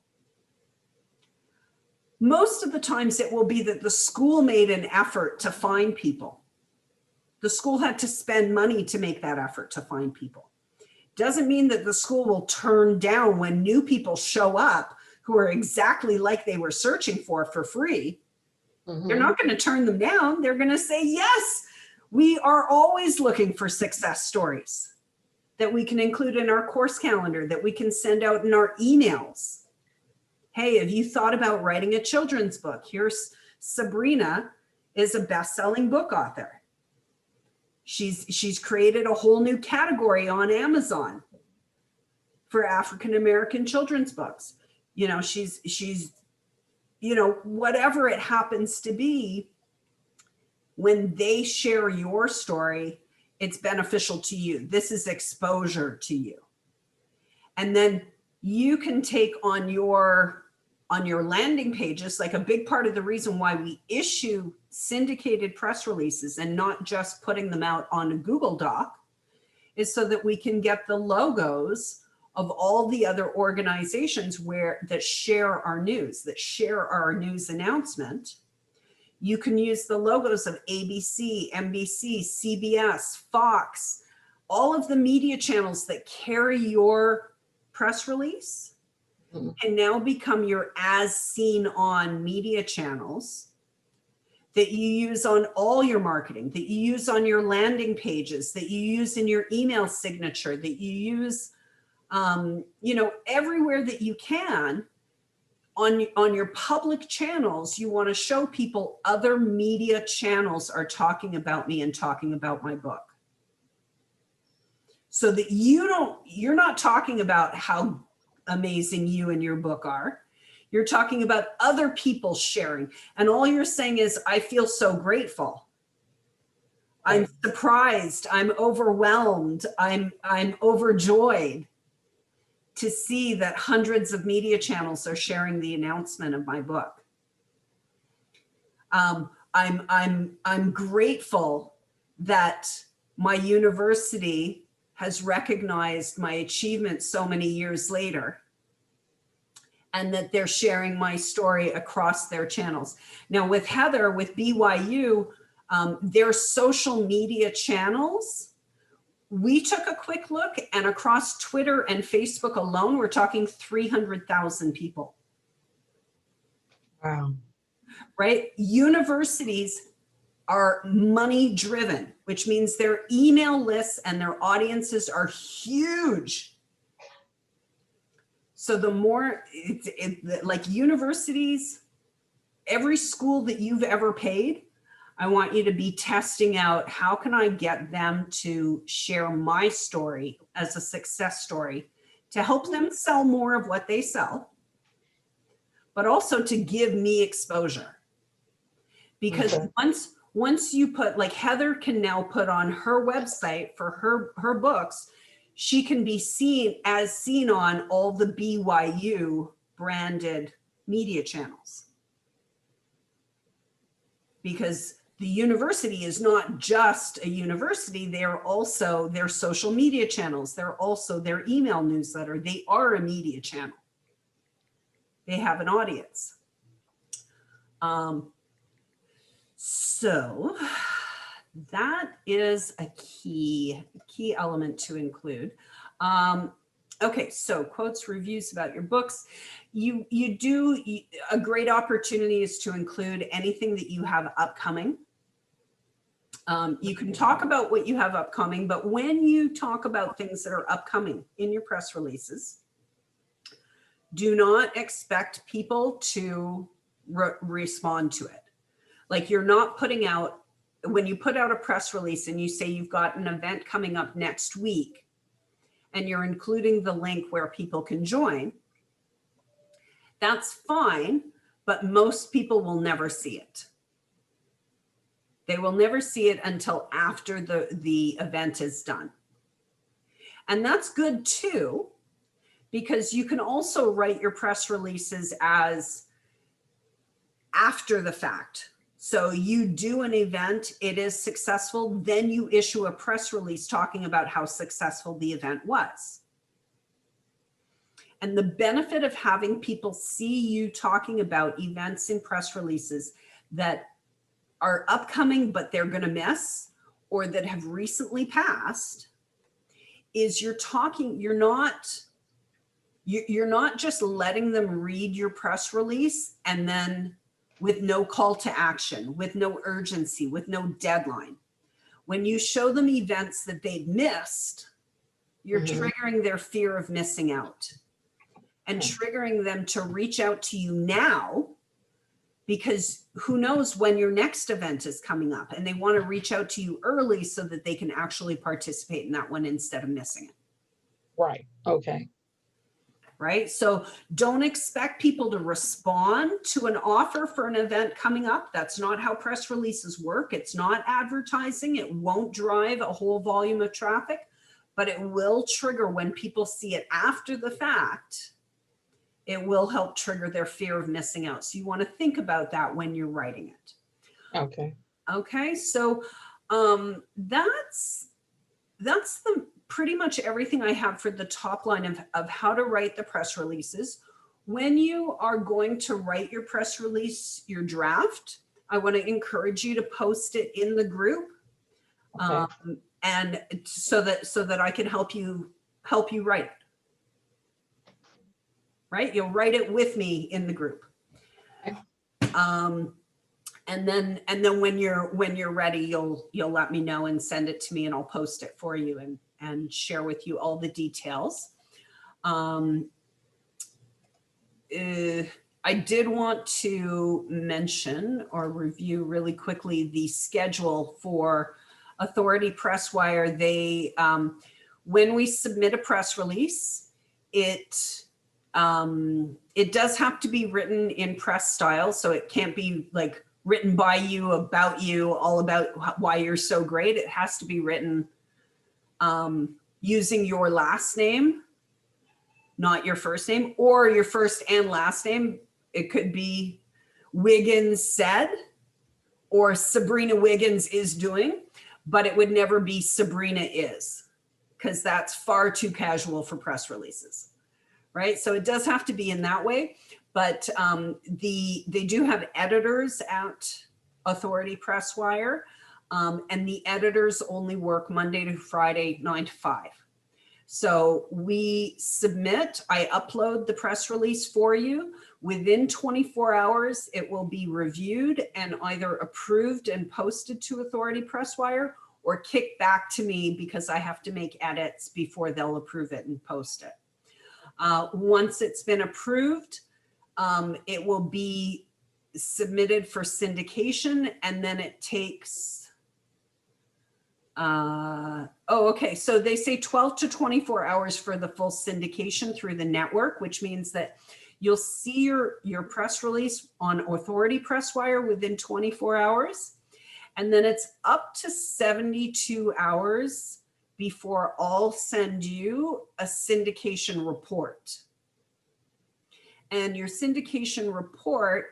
Most of the times it will be that the school made an effort to find people. The school had to spend money to make that effort to find people. Doesn't mean that the school will turn down when new people show up who are exactly like they were searching for free. They're not going to turn them down. They're going to say, yes, we are always looking for success stories that we can include in our course calendar, that we can send out in our emails. Hey, have you thought about writing a children's book? Here's Sabrina is a best-selling book author. She's created a whole new category on Amazon for African-American children's books. She's whatever it happens to be, when they share your story, it's beneficial to you. This is exposure to you. And then, you can take on your landing pages, like a big part of the reason why we issue syndicated press releases and not just putting them out on a Google Doc is so that we can get the logos of all the other organizations that share our news, that share our news announcement. You can use the logos of ABC, NBC, CBS, Fox, all of the media channels that carry your press release and now become your as seen on media channels that you use on all your marketing, that you use on your landing pages, that you use in your email signature, that you use, everywhere that you can. On your public channels, you want to show people other media channels are talking about me and talking about my book. So that you're not talking about how amazing you and your book are. You're talking about other people sharing. And all you're saying is, I feel so grateful. I'm surprised. I'm overwhelmed. I'm overjoyed to see that hundreds of media channels are sharing the announcement of my book. I'm grateful that my university has recognized my achievements so many years later, and that they're sharing my story across their channels. Now with Heather, with BYU, their social media channels, we took a quick look, and across Twitter and Facebook alone, we're talking 300,000 people. Wow. Right? Universities are money driven, which means their email lists and their audiences are huge. So the more, like universities, every school that you've ever paid, I want you to be testing out, how can I get them to share my story as a success story to help them sell more of what they sell, but also to give me exposure. Because once you put, like Heather can now put on her website for her books, she can be seen on all the BYU branded media channels. Because the university is not just a university, they're also their social media channels. They're also their email newsletter. They are a media channel. They have an audience. So that is a key element to include. Okay, so quotes, reviews about your books. A great opportunity is to include anything that you have upcoming. You can talk about what you have upcoming, but when you talk about things that are upcoming in your press releases, do not expect people to respond to it. Like you're not putting out, when you put out a press release and you say you've got an event coming up next week, and you're including the link where people can join, that's fine, but most people will never see it. They will never see it until after the event is done. And that's good too, because you can also write your press releases as after the fact. So you do an event, it is successful, then you issue a press release talking about how successful the event was. And the benefit of having people see you talking about events in press releases that are upcoming, but they're going to miss, or that have recently passed, is you're not just letting them read your press release and then with no call to action, with no urgency, with no deadline. When you show them events that they've missed, you're triggering their fear of missing out and triggering them to reach out to you now, because who knows when your next event is coming up, and they want to reach out to you early so that they can actually participate in that one instead of missing it. Right. Okay. Right? So don't expect people to respond to an offer for an event coming up. That's not how press releases work. It's not advertising. It won't drive a whole volume of traffic, but it will trigger when people see it after the fact it will help trigger their fear of missing out. So you want to think about that when you're writing it. Okay. Okay, so that's the pretty much everything I have for the top line of how to write the press releases. When you are going to write your press release, your draft, I want to encourage you to post it in the group, Okay. and so that I can help you write it. Right, you'll write it with me in the group. Okay. And then when you're ready, you'll let me know and send it to me, and I'll post it for you and share with you all the details. I did want to mention or review really quickly the schedule for Authority Press Wire. They, when we submit a press release, it does have to be written in press style. So it can't be like written by you, about you, all about why you're so great. It has to be written using your last name, not your first name, or your first and last name. It could be Wiggins said, or Sabrina Wiggins is doing, but it would never be Sabrina is, because that's far too casual for press releases, right? So it does have to be in that way, but they do have editors at Authority Press Wire, and the editors only work Monday to Friday, 9 to 5. So we submit, I upload the press release for you. Within 24 hours, it will be reviewed and either approved and posted to Authority Press Wire, or kicked back to me because I have to make edits before they'll approve it and post it. Once it's been approved, it will be submitted for syndication, and then it takes, okay, so they say 12 to 24 hours for the full syndication through the network, which means that you'll see your press release on Authority Press Wire within 24 hours. And then it's up to 72 hours before I'll send you a syndication report. And your syndication report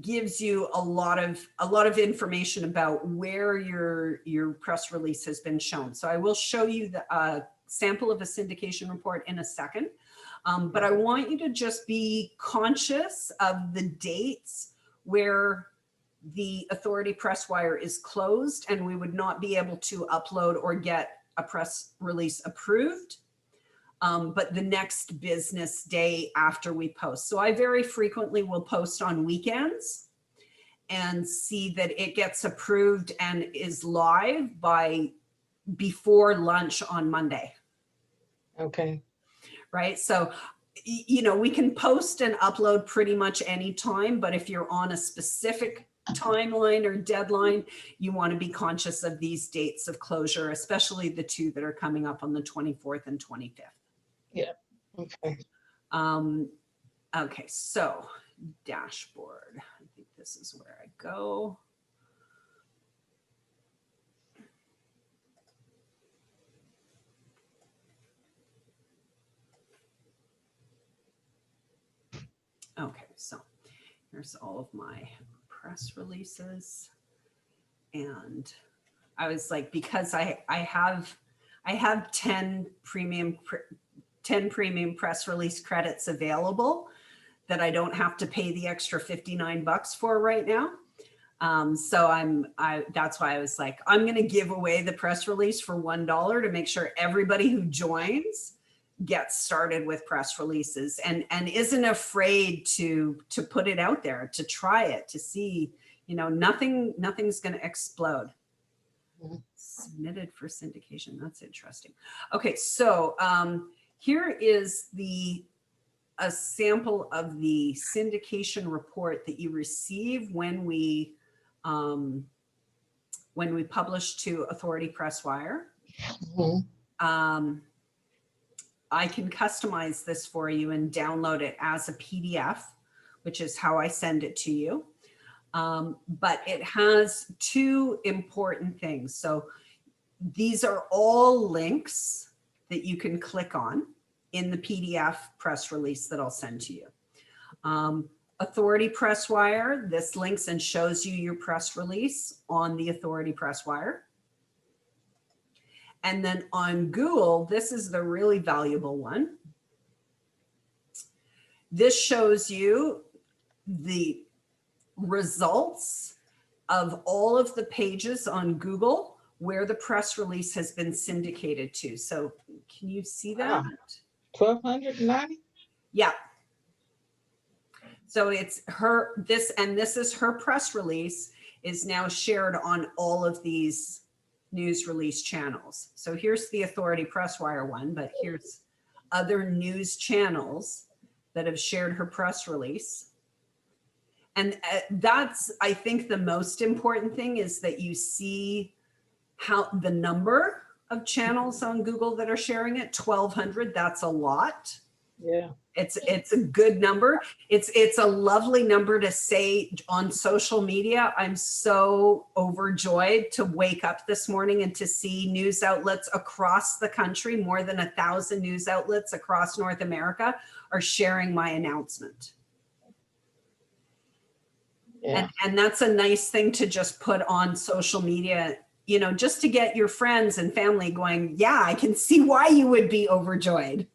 gives you a lot of information about where your press release has been shown. So I will show you the sample of a syndication report in a second. But I want you to just be conscious of the dates where the Authority Press Wire is closed and we would not be able to upload or get a press release approved, but the next business day after we post. So I very frequently will post on weekends and see that it gets approved and is live by before lunch on Monday. Okay. Right, so you know, we can post and upload pretty much any time, but if you're on a specific timeline or deadline, you want to be conscious of these dates of closure, especially the two that are coming up on the 24th and 25th. Yeah. Okay. Okay, so dashboard. I think this is where I go. Okay, so here's all of my press releases. And I was like, because I have 10 premium press release credits available that I don't have to pay the extra $59 for right now. So that's why I was like, I'm going to give away the press release for $1 to make sure everybody who joins gets started with press releases and isn't afraid to put it out there, to try it, to see, you know, nothing's going to explode. Mm-hmm. Submitted for syndication. That's interesting. Okay, so here is a sample of the syndication report that you receive when we publish to Authority Press Wire. Mm-hmm. I can customize this for you and download it as a PDF, which is how I send it to you. But it has two important things. So these are all links that you can click on. in the PDF press release that I'll send to you. Authority Press Wire, this links and shows you your press release on the Authority Press Wire. And then on Google, this is the really valuable one. This shows you the results of all of the pages on Google where the press release has been syndicated to. So can you see that? 1,290? Yeah. So it's her, this is her press release is now shared on all of these news release channels. So here's the Authority Press Wire one, but here's other news channels that have shared her press release. And that's, I think the most important thing is that you see how the number of channels on Google that are sharing it, 1,200, that's a lot. Yeah. It's a good number. It's a lovely number to say on social media. I'm so overjoyed to wake up this morning and to see news outlets across the country, more than 1,000 news outlets across North America are sharing my announcement. Yeah. And that's a nice thing to just put on social media, you know, just to get your friends and family going, yeah, I can see why you would be overjoyed.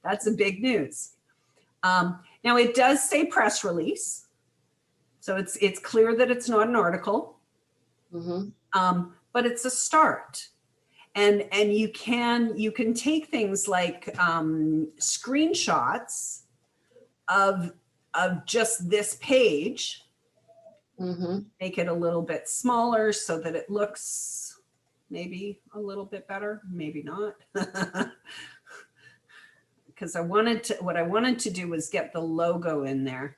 That's a big news. Now it does say press release. So it's clear that it's not an article, but it's a start. And you can take things like screenshots of just this page, make it a little bit smaller so that it looks maybe a little bit better, maybe not. Because what I wanted to do was get the logo in there.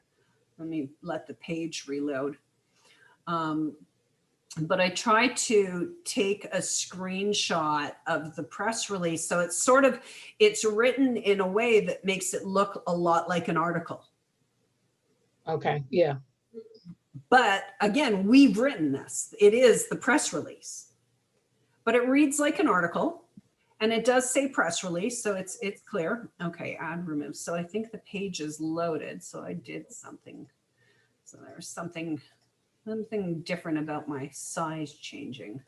Let me let the page reload. But I tried to take a screenshot of the press release. So it's written in a way that makes it look a lot like an article. Okay, yeah. But again, we've written this. It is the press release, but it reads like an article. And it does say press release, so it's clear. Okay, add remove. So I think the page is loaded. So I did something. So there's something different about my size changing.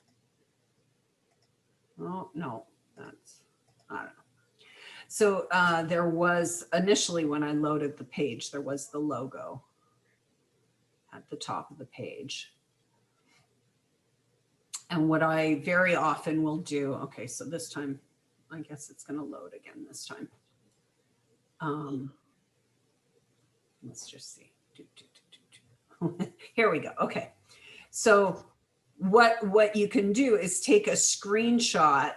Oh no, I don't know. So there was initially when I loaded the page, there was the logo at the top of the page. And what I very often will do, okay, so this time, I guess it's going to load again this time. Let's just see. Here we go. Okay. So what you can do is take a screenshot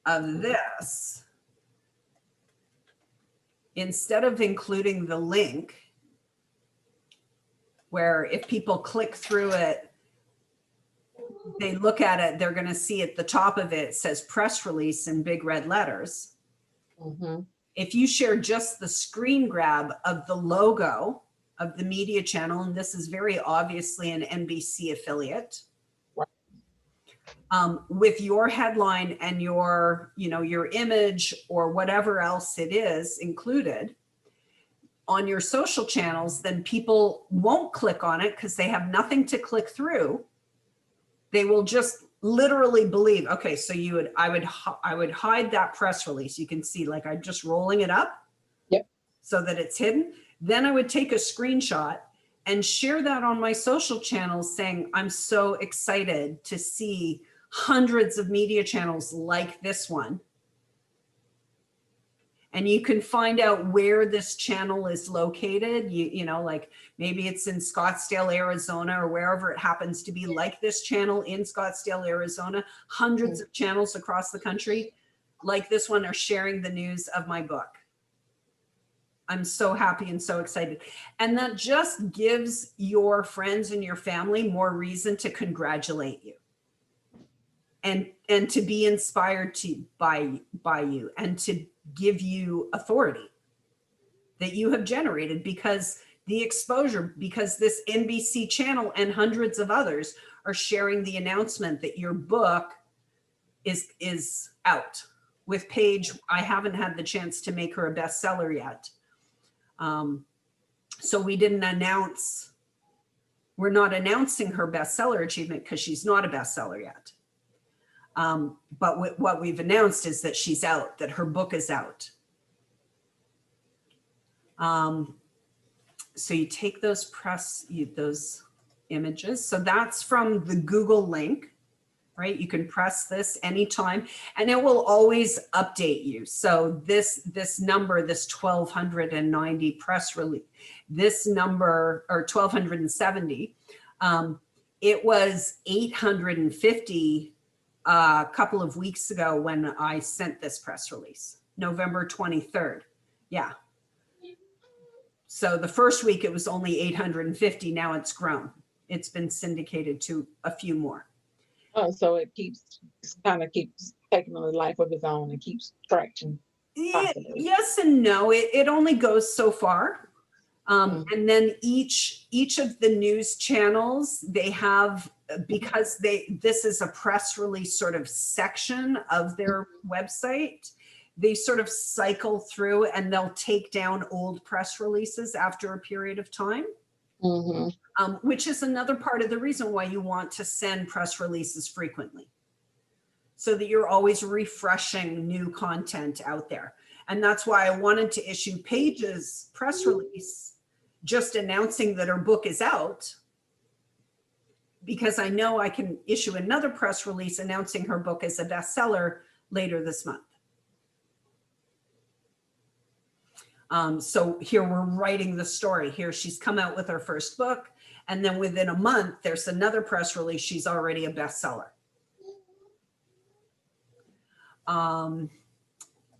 of this. Instead of including the link, where if people click through it, they look at it, they're going to see at the top of it, it says press release in big red letters. If you share just the screen grab of the logo of the media channel, and this is very obviously an NBC affiliate, with your headline and your image or whatever else it is included on your social channels, then people won't click on it because they have nothing to click through. They will just literally believe, okay, so I would hide that press release. You can see, like, I'm just rolling it up so that it's hidden. Then I would take a screenshot and share that on my social channels saying, I'm so excited to see hundreds of media channels like this one. And you can find out where this channel is located. You know, like maybe it's in Scottsdale, Arizona, or wherever it happens to be, like this channel in Scottsdale, Arizona. Hundreds of channels across the country like this one are sharing the news of my book. I'm so happy and so excited. And that just gives your friends and your family more reason to congratulate you. And to be inspired by you and to give you authority that you have generated because the exposure, because this NBC channel and hundreds of others are sharing the announcement that your book is out with Paige, I haven't had the chance to make her a bestseller yet. So we didn't announce, we're not announcing her bestseller achievement because she's not a bestseller yet. But what we've announced is that she's out, that her book is out. So you take those those images. So that's from the Google link, right? You can press this anytime and it will always update you. So this number, this 1,290 press release, this number, or 1,270, it was 850 a couple of weeks ago when I sent this press release, November 23rd. Yeah. So the first week it was only 850. Now it's grown. It's been syndicated to a few more. Oh, so it kind of keeps taking on a life of its own and keeps traction. Yes and no. It only goes so far. And then each of the news channels, they have, because this is a press release sort of section of their website, they sort of cycle through and they'll take down old press releases after a period of time, which is another part of the reason why you want to send press releases frequently, so that you're always refreshing new content out there. And that's why I wanted to issue Paige's press release just announcing that her book is out, because I know I can issue another press release announcing her book as a bestseller later this month. So here we're writing the story. Here she's come out with her first book, and then within a month, there's another press release. She's already a bestseller. And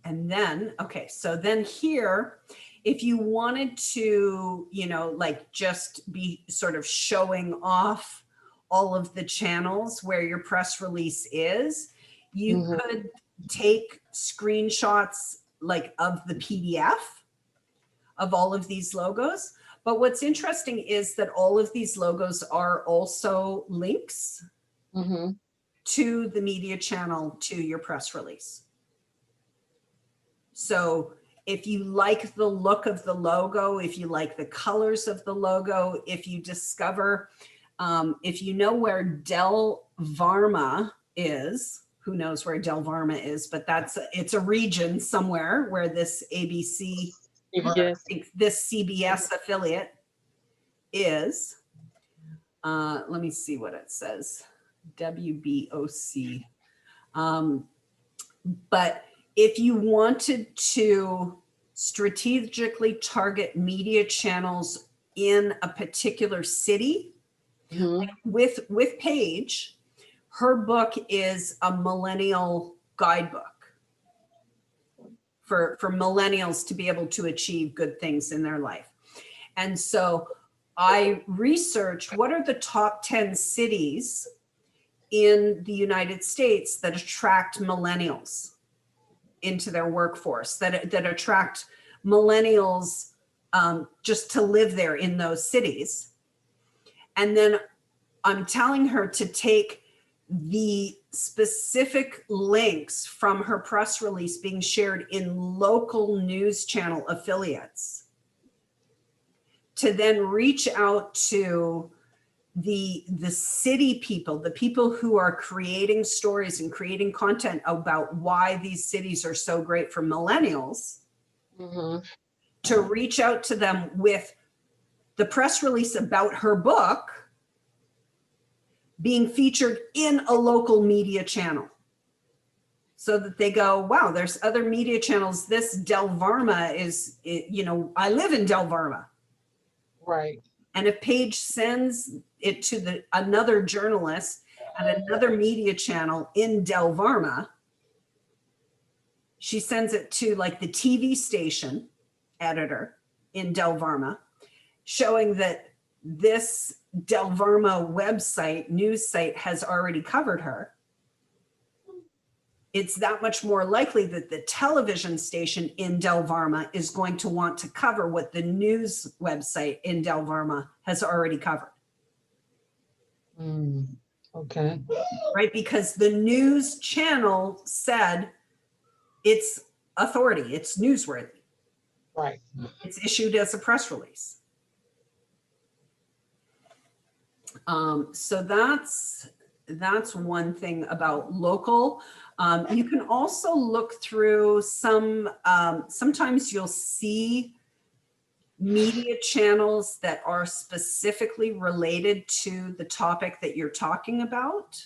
then, okay, so then here, if you wanted to, you know, like just be sort of showing off all of the channels where your press release is, you could take screenshots like of the PDF of all of these logos. But what's interesting is that all of these logos are also links to the media channel, to your press release. So if you like the look of the logo, if you like the colors of the logo, if you discover, if you know where Del Varma is, who knows where Del Varma is, but it's a region somewhere where this ABC, or I think this CBS affiliate is. Let me see what it says, WBOC. But if you wanted to strategically target media channels in a particular city, like with Paige, her book is a millennial guidebook for millennials to be able to achieve good things in their life. And so I researched what are the top 10 cities in the United States that attract millennials into their workforce, that attract millennials just to live there in those cities. And then I'm telling her to take the specific links from her press release being shared in local news channel affiliates to then reach out to the city people, the people who are creating stories and creating content about why these cities are so great for millennials, to reach out to them with the press release about her book being featured in a local media channel, so that they go, wow, there's other media channels. This Del Varma is, you know, I live in Del Varma. Right. And if Paige sends it to another journalist at another media channel in Del Varma, she sends it to like the TV station editor in Del Varma, showing that this Del Varma website, news site, has already covered her. It's that much more likely that the television station in Del Varma is going to want to cover what the news website in Del Varma has already covered. Okay. Right? Because the news channel said it's authority, it's newsworthy. Right. It's issued as a press release. So that's one thing about local. You can also look through sometimes you'll see media channels that are specifically related to the topic that you're talking about.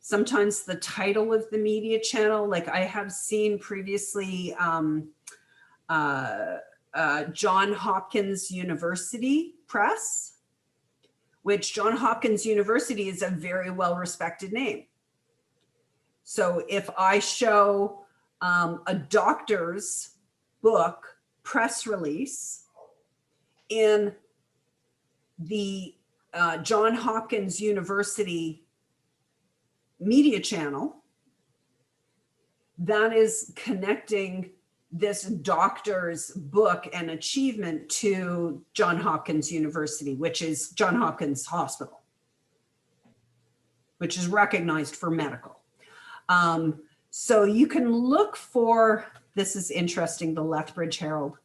Sometimes the title of the media channel, like I have seen previously, John Hopkins University Press, which John Hopkins University is a very well-respected name. So if I show a doctor's book press release in the John Hopkins University media channel, that is connecting this doctor's book and achievement to John Hopkins University, which is John Hopkins Hospital, which is recognized for medical. So you can look for, this is interesting, the Lethbridge Herald.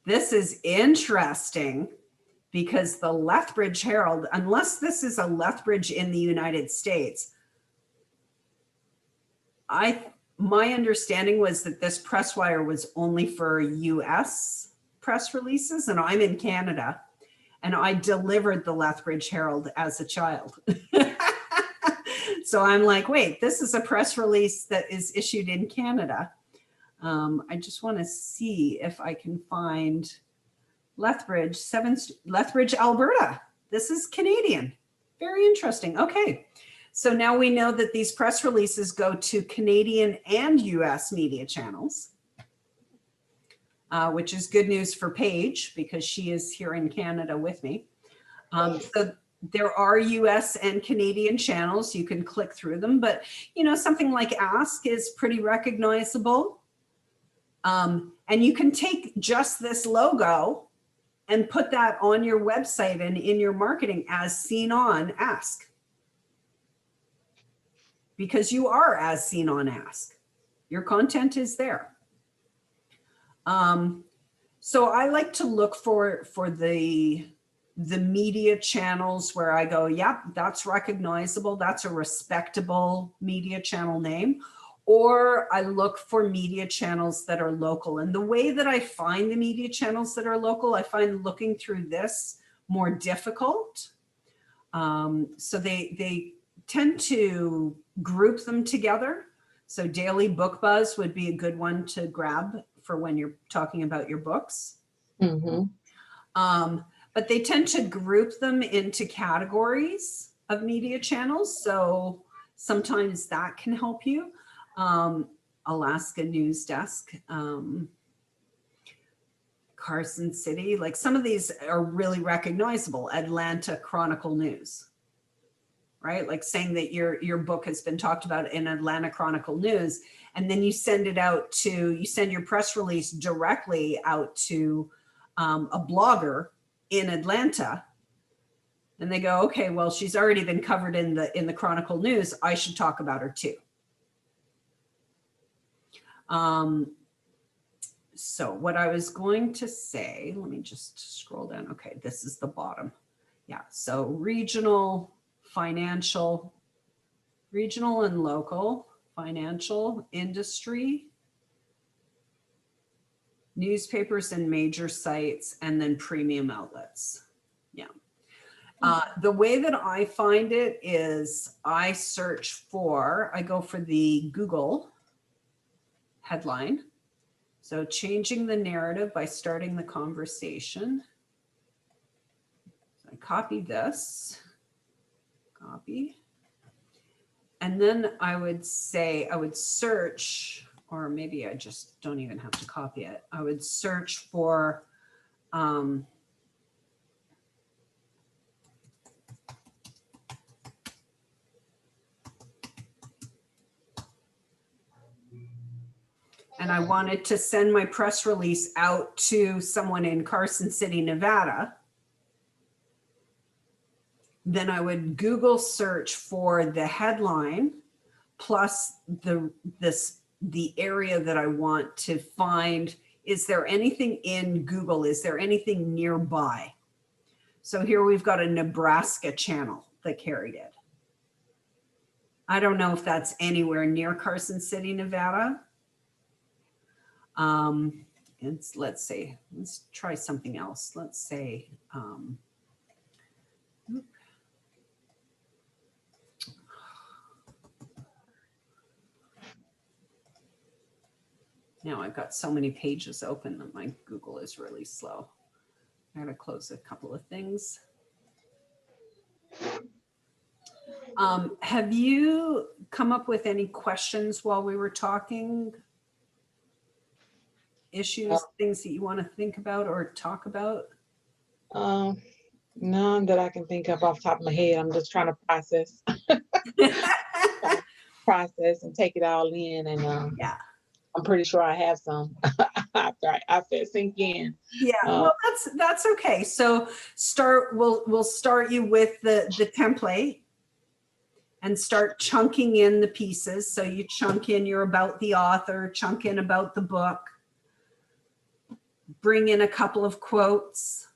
This is interesting because the Lethbridge Herald, unless this is a Lethbridge in the United States, my understanding was that this press wire was only for US press releases, and I'm in Canada, and I delivered the Lethbridge Herald as a child. So I'm like, wait, this is a press release that is issued in Canada. I just want to see if I can find Lethbridge, Lethbridge, Alberta. This is Canadian. Very interesting. Okay. So now we know that these press releases go to Canadian and US media channels, which is good news for Paige because she is here in Canada with me. So there are US and Canadian channels. You can click through them, but something like Ask is pretty recognizable. And you can take just this logo and put that on your website and in your marketing as seen on Ask. Because you are as seen on Ask. Your content is there. So I like to look for the media channels where I go, yep, that's recognizable. That's a respectable media channel name. Or I look for media channels that are local. And the way that I find the media channels that are local, I find looking through this more difficult. So they tend to group them together. So Daily Book Buzz would be a good one to grab for when you're talking about your books. Mm-hmm. But they tend to group them into categories of media channels. So sometimes that can help you. Alaska News Desk, Carson City, like some of these are really recognizable. Atlanta Chronicle News, right? Like saying that your book has been talked about in Atlanta Chronicle News, and then you send your press release directly out to a blogger in Atlanta, and they go, okay, well, she's already been covered in the Chronicle News. I should talk about her too. So what I was going to say, let me just scroll down. Okay, this is the bottom. Yeah, so regional and local, financial, industry, newspapers and major sites, and then premium outlets. Yeah. The way that I find it is I go for the Google headline. So changing the narrative by starting the conversation. So I copy this, copy. And then I would search, or maybe I just don't even have to copy it. I would search for and I wanted to send my press release out to someone in Carson City, Nevada. Then I would Google search for the headline, plus the area that I want to find. Is there anything in Google? Is there anything nearby? So here we've got a Nebraska channel that carried it. I don't know if that's anywhere near Carson City, Nevada. Let's see, let's try something else. Let's say, now I've got so many pages open that my Google is really slow. I gotta close a couple of things. Have you come up with any questions while we were talking? Issues, things that you want to think about or talk about? None that I can think of off the top of my head. I'm just trying to process and take it all in. And Yeah. I'm pretty sure I have some after it sink in. Yeah, well, that's okay. So we'll start you with the template and start chunking in the pieces. So you chunk in your about the author, chunk in about the book, bring in a couple of quotes,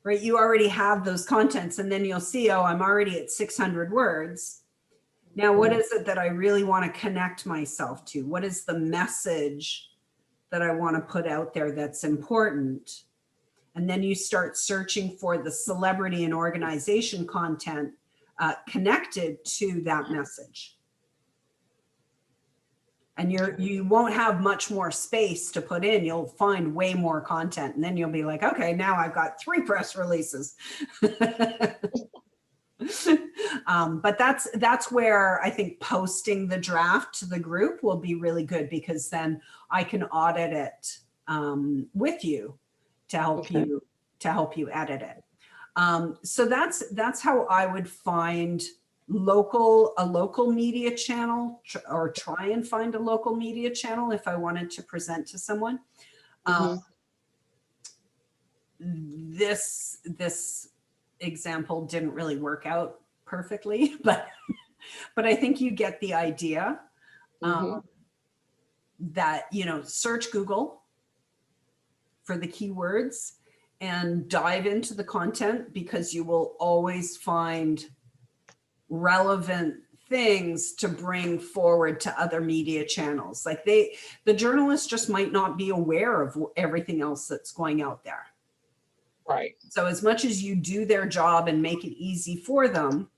right? You already have those contents, and then you'll see, oh, I'm already at 600 words. Now, what is it that I really want to connect myself to? What is the message that I want to put out there that's important? And then you start searching for the celebrity and organization content connected to that message. And you won't have much more space to put in. You'll find way more content. And then you'll be like, okay, now I've got 3 press releases. But that's where I think posting the draft to the group will be really good, because then I can audit it with you to help you edit it. So that's how I would find a local media channel, or try and find a local media channel if I wanted to present to someone. This example didn't really work out perfectly, but I think you get the idea. That, search Google for the keywords and dive into the content, because you will always find relevant things to bring forward to other media channels. Like the journalists just might not be aware of everything else that's going out there. Right. So as much as you do their job and make it easy for them,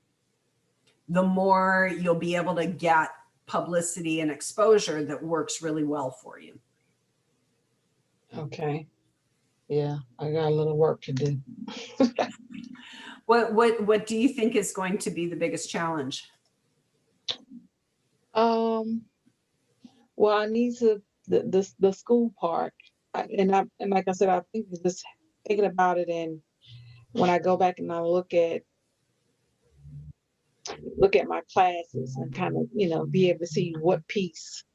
the more you'll be able to get publicity and exposure that works really well for you. Okay. Yeah, I got a little work to do. What do you think is going to be the biggest challenge? Well, I need to the school part, and like I said, I think just thinking about it, and when I go back and I look at my classes and kind of be able to see what piece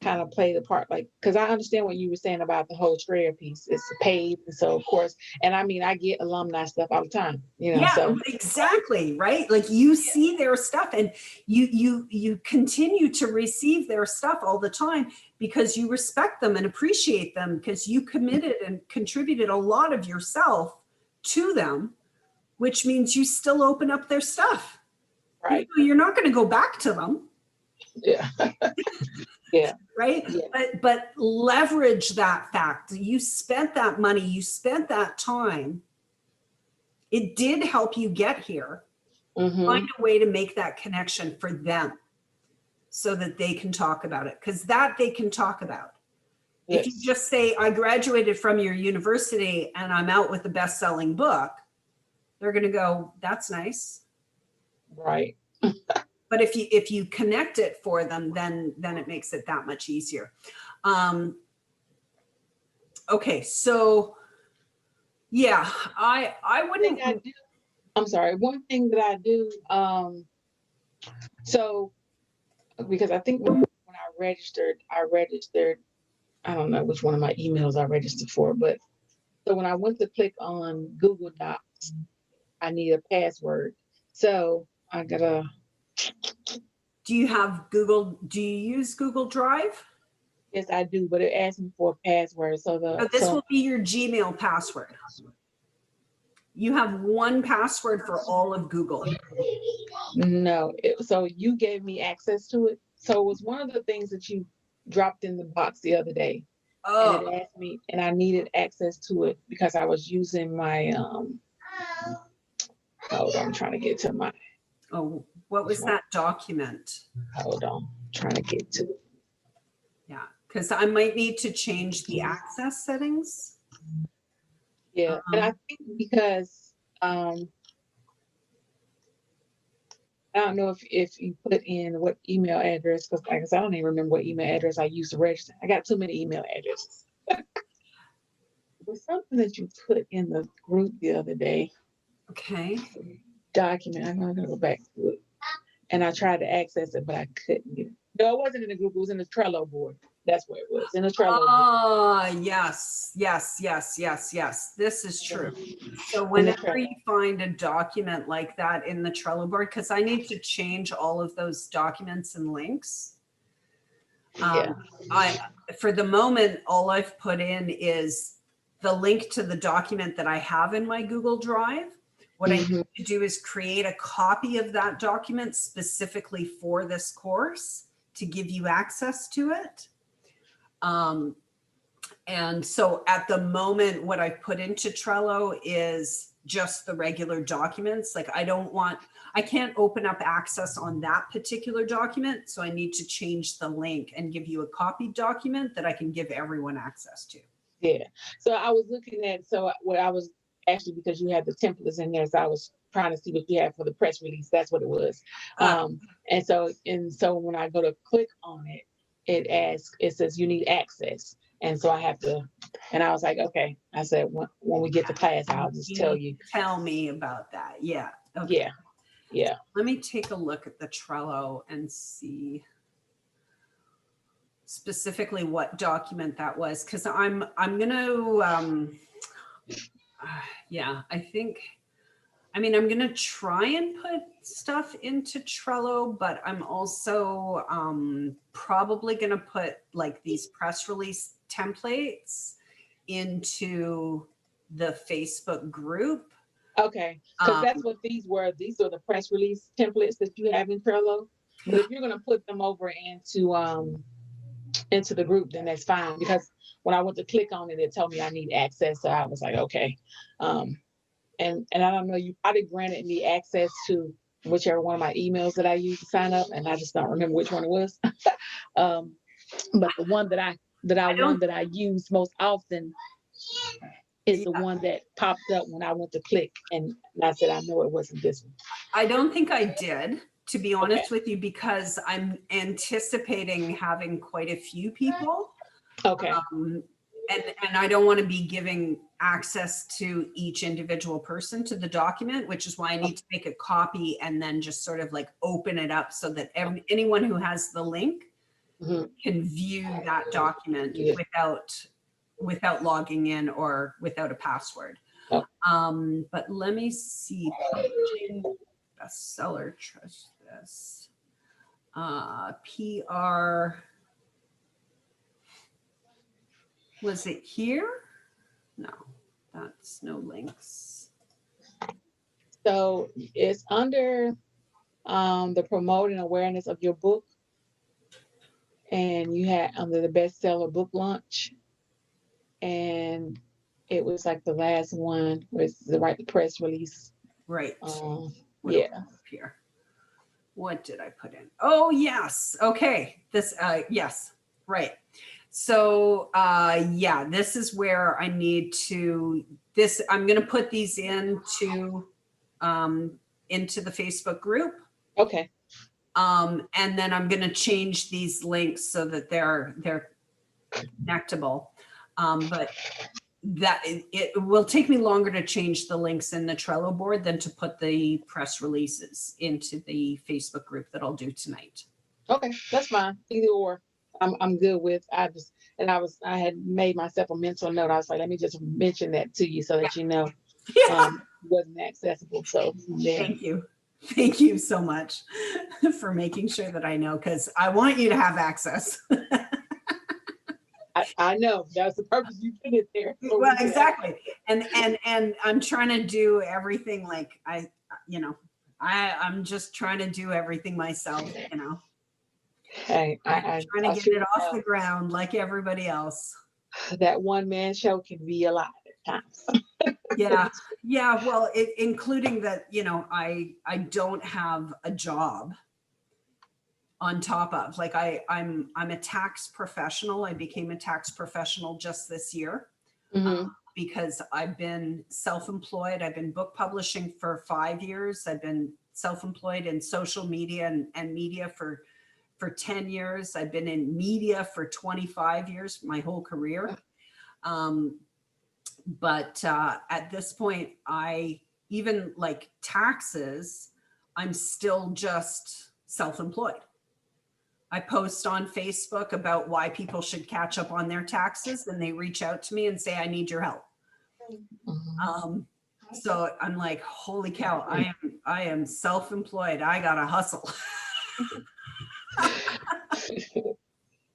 kind of play the part, like, because I understand what you were saying about the whole Strayer piece. It's paid, and so of course, and I mean, I get alumni stuff all the time, Yeah, so exactly, right? Like you see their stuff, and you continue to receive their stuff all the time, because you respect them and appreciate them, because you committed and contributed a lot of yourself to them, which means you still open up their stuff. right. You're not going to go back to them. Yeah. Yeah. Right. Yeah. But leverage that fact. You spent that money, you spent that time. It did help you get here. Find a way to make that connection for them so that they can talk about it, because that they can talk about. Yes. If you just say, I graduated from your university and I'm out with the best-selling book, they're going to go, that's nice. Right. But if you connect it for them, then it makes it that much easier. Okay, so yeah, I wouldn't. I'm sorry. One thing that I do, so because I think when I registered, I don't know which one of my emails I registered for, but so when I went to click on Google Docs, I need a password. So I gotta Do you use Google Drive? Yes, I do, but it asked me for a password. So this will be your Gmail password. You have one password for all of Google. no, so you gave me access to it. So it was one of the things that you dropped in the box the other day, and Oh, it asked me, and I needed access to it because I was using my hold on, I'm trying to get to my oh, what was that document? hold on, trying to get to it. Yeah, because I might need to change the access settings. Yeah, and I think because I don't know if you put in what email address, because like I said, I don't even remember what email address I used to register. I got too many email addresses. There's something that you put in the group the other day, Okay. document. I'm gonna go back to it. And I tried to access it, but I couldn't get it. No, it wasn't in the group, it was in the Trello board. That's where it was, in the Trello board. Ah, yes, yes, yes, yes, yes. This is true. So In the whenever Trello. you find a document like that in the Trello board, because I need to change all of those documents and links. Yeah. For the moment, all I've put in is the link to the document that I have in my Google Drive. What I need to do is create a copy of that document specifically for this course to give you access to it. And so at the moment, what I put into Trello is just the regular documents. Like I can't open up access on that particular document. So I need to change the link and give you a copied document that I can give everyone access to. Yeah. So I was looking at, so what I was actually, because you had the templates in there, so I was trying to see what you had for the press release. That's what it was. And so when I go to click on it, it says you need access. And so I have to, and I was like, okay. I said, when we get to class, I'll just tell you. Tell me about that. Yeah. Okay. Yeah. Yeah. Let me take a look at the Trello and see specifically what document that was, because I'm gonna yeah, I'm gonna try and put stuff into Trello, but I'm also probably gonna put like these press release templates into the Facebook group. Okay. Because that's what these were. These are the press release templates that you have in Trello. But if you're gonna put them over into the group, then that's fine. Because when I went to click on it, it told me I need access. So I was like, okay. And I don't know, you probably granted me access to whichever one of my emails that I used to sign up, and I just don't remember which one it was. But the one that I use most often is the one that popped up when I went to click, and I said I know it wasn't this one. I don't think I did, to be honest Okay. with you, because I'm anticipating having quite a few people. Okay. And I don't want to be giving access to each individual person to the document, which is why I need to make a copy and then just sort of like open it up so that anyone who has the link can view that document without logging in or without a password. Oh. But let me see, publishing bestseller, trust this. PR. Was it here? No, that's no links. So it's under the promoting awareness of your book, and you had under the bestseller book launch, and it was like the last one was the press release. Right. Yeah. Here. What did I put in? Oh, yes. Okay. This, yes. Right. So, yeah, this is where I need to, I'm going to put these into the Facebook group. Okay. And then I'm going to change these links so that they're connectable. But that it will take me longer to change the links in the Trello board than to put the press releases into the Facebook group that I'll do tonight. Okay, that's fine. Either or, I'm good with. I had made myself a mental note. I was like, let me just mention that to you so that you know, Yeah. wasn't accessible. So yeah. Thank you. Thank you so much for making sure that I know, because I want you to have access. I know that's the purpose you put it there. So Well, we can exactly. And I'm trying to do everything like you know, I'm just trying to do everything myself, you know. hey, Trying I to get sure it off know the ground like everybody else. that one man show can be a lot at times. Yeah. Yeah. Well, including that, you know, I don't have a job on top of, like, I'm a tax professional. I became a tax professional just this year. Hmm. Because I've been self-employed. I've been book publishing for 5 years. I've been self-employed in social media and media for 10 years. I've been in media for 25 years, my whole career. But at this point, I even like taxes, I'm still just self-employed. I post on Facebook about why people should catch up on their taxes, and they reach out to me and say, I need your help. Hmm. So I'm like, holy cow, I am self-employed. I gotta hustle.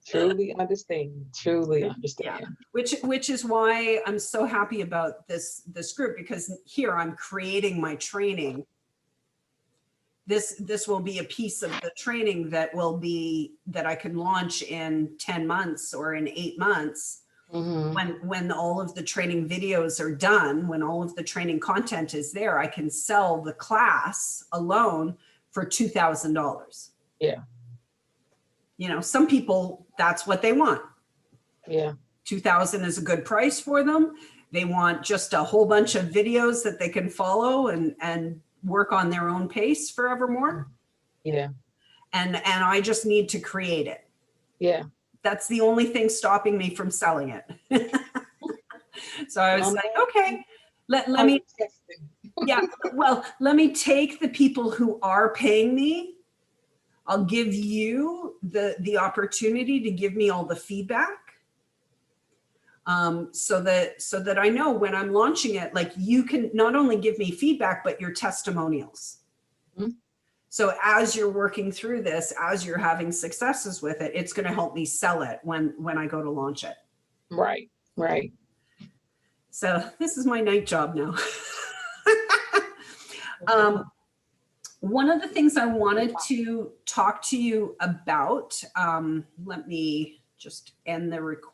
Truly understand. Truly Yeah. understand. Which is why I'm so happy about this group, because here I'm creating my training. This will be a piece of the training that I can launch in 10 months or in 8 months. Hmm. When all of the training videos are done, when all of the training content is there, I can sell the class alone for $2,000. Yeah. You know, some people, that's what they want. Yeah. 2,000 is a good price for them. They want just a whole bunch of videos that they can follow and work on their own pace forevermore. Yeah. And I just need to create it. Yeah. That's the only thing stopping me from selling it. So I was I'm like, okay, let I'm me, texting. yeah, well, let me take the people who are paying me. I'll give you the opportunity to give me all the feedback. So that I know when I'm launching it, like, you can not only give me feedback, but your testimonials. Mhm. So as you're working through this, as you're having successes with it, it's going to help me sell it when I go to launch it. Right. Right. So this is my night job now. um, one of the things I wanted to talk to you about, let me just end the recording.